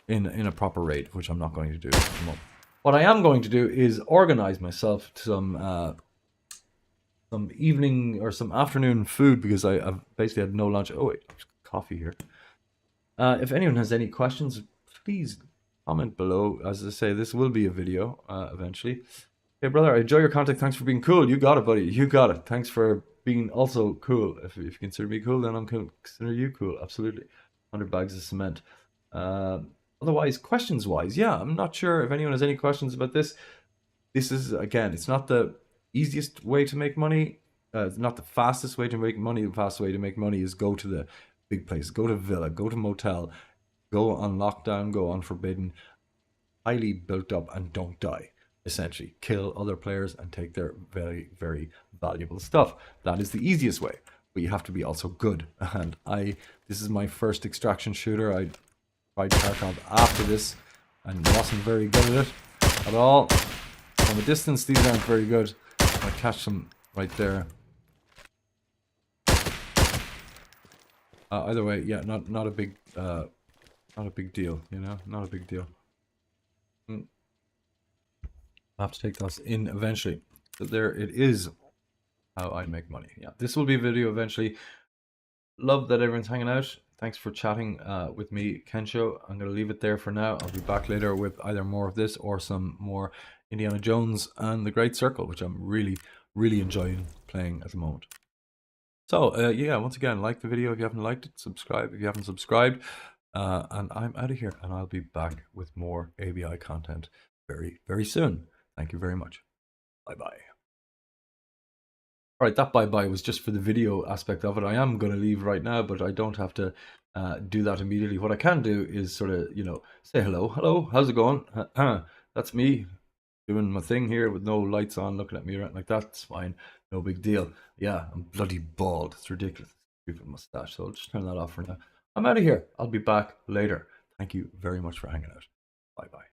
in a proper raid, which I'm not going to do at the moment. What I am going to do is organize myself to some evening or some afternoon food, because I've basically had no lunch. Oh wait, there's coffee here. If anyone has any questions, please comment below. As I say, this will be a video eventually. Hey brother, I enjoy your content. Thanks for being cool. You got it, buddy. You got it. Thanks for being also cool. If you consider me cool, then I'm consider you cool. Absolutely. 100 bags of cement. Otherwise, questions wise, yeah, I'm not sure if anyone has any questions about this. This is, again, it's not the easiest way to make money. It's not the fastest way to make money. The fastest way to make money is go to the big place, go to villa, go to motel, go on lockdown, go on forbidden, highly built up, and don't die. Essentially, kill other players and take their very, very valuable stuff. That is the easiest way, but you have to be also good. And this is my first extraction shooter. I tried Tarkov after this and wasn't very good at it at all. From a distance, these aren't very good. I catch them right there. Either way, yeah, not a big deal, you know, not a big deal. I'll have to take those in eventually. So there it is, how I make money. Yeah, this will be a video eventually. Love that everyone's hanging out. Thanks for chatting with me, Kensho. I'm going to leave it there for now. I'll be back later with either more of this or some more Indiana Jones and the Great Circle, which I'm really, really enjoying playing at the moment. So, yeah, once again, like the video if you haven't liked it, subscribe if you haven't subscribed, and I'm out of here, and I'll be back with more ABI content very, very soon. Thank you very much. Bye-bye. All right, that bye-bye was just for the video aspect of it. I am going to leave right now, but I don't have to do that immediately. What I can do is sort of, you know, say hello. Hello, how's it going? That's me doing my thing here with no lights on, looking at me or anything like that. It's fine. No big deal. Yeah, I'm bloody bald. It's ridiculous. Stupid mustache. So I'll just turn that off for now. I'm out of here. I'll be back later. Thank you very much for hanging out. Bye-bye.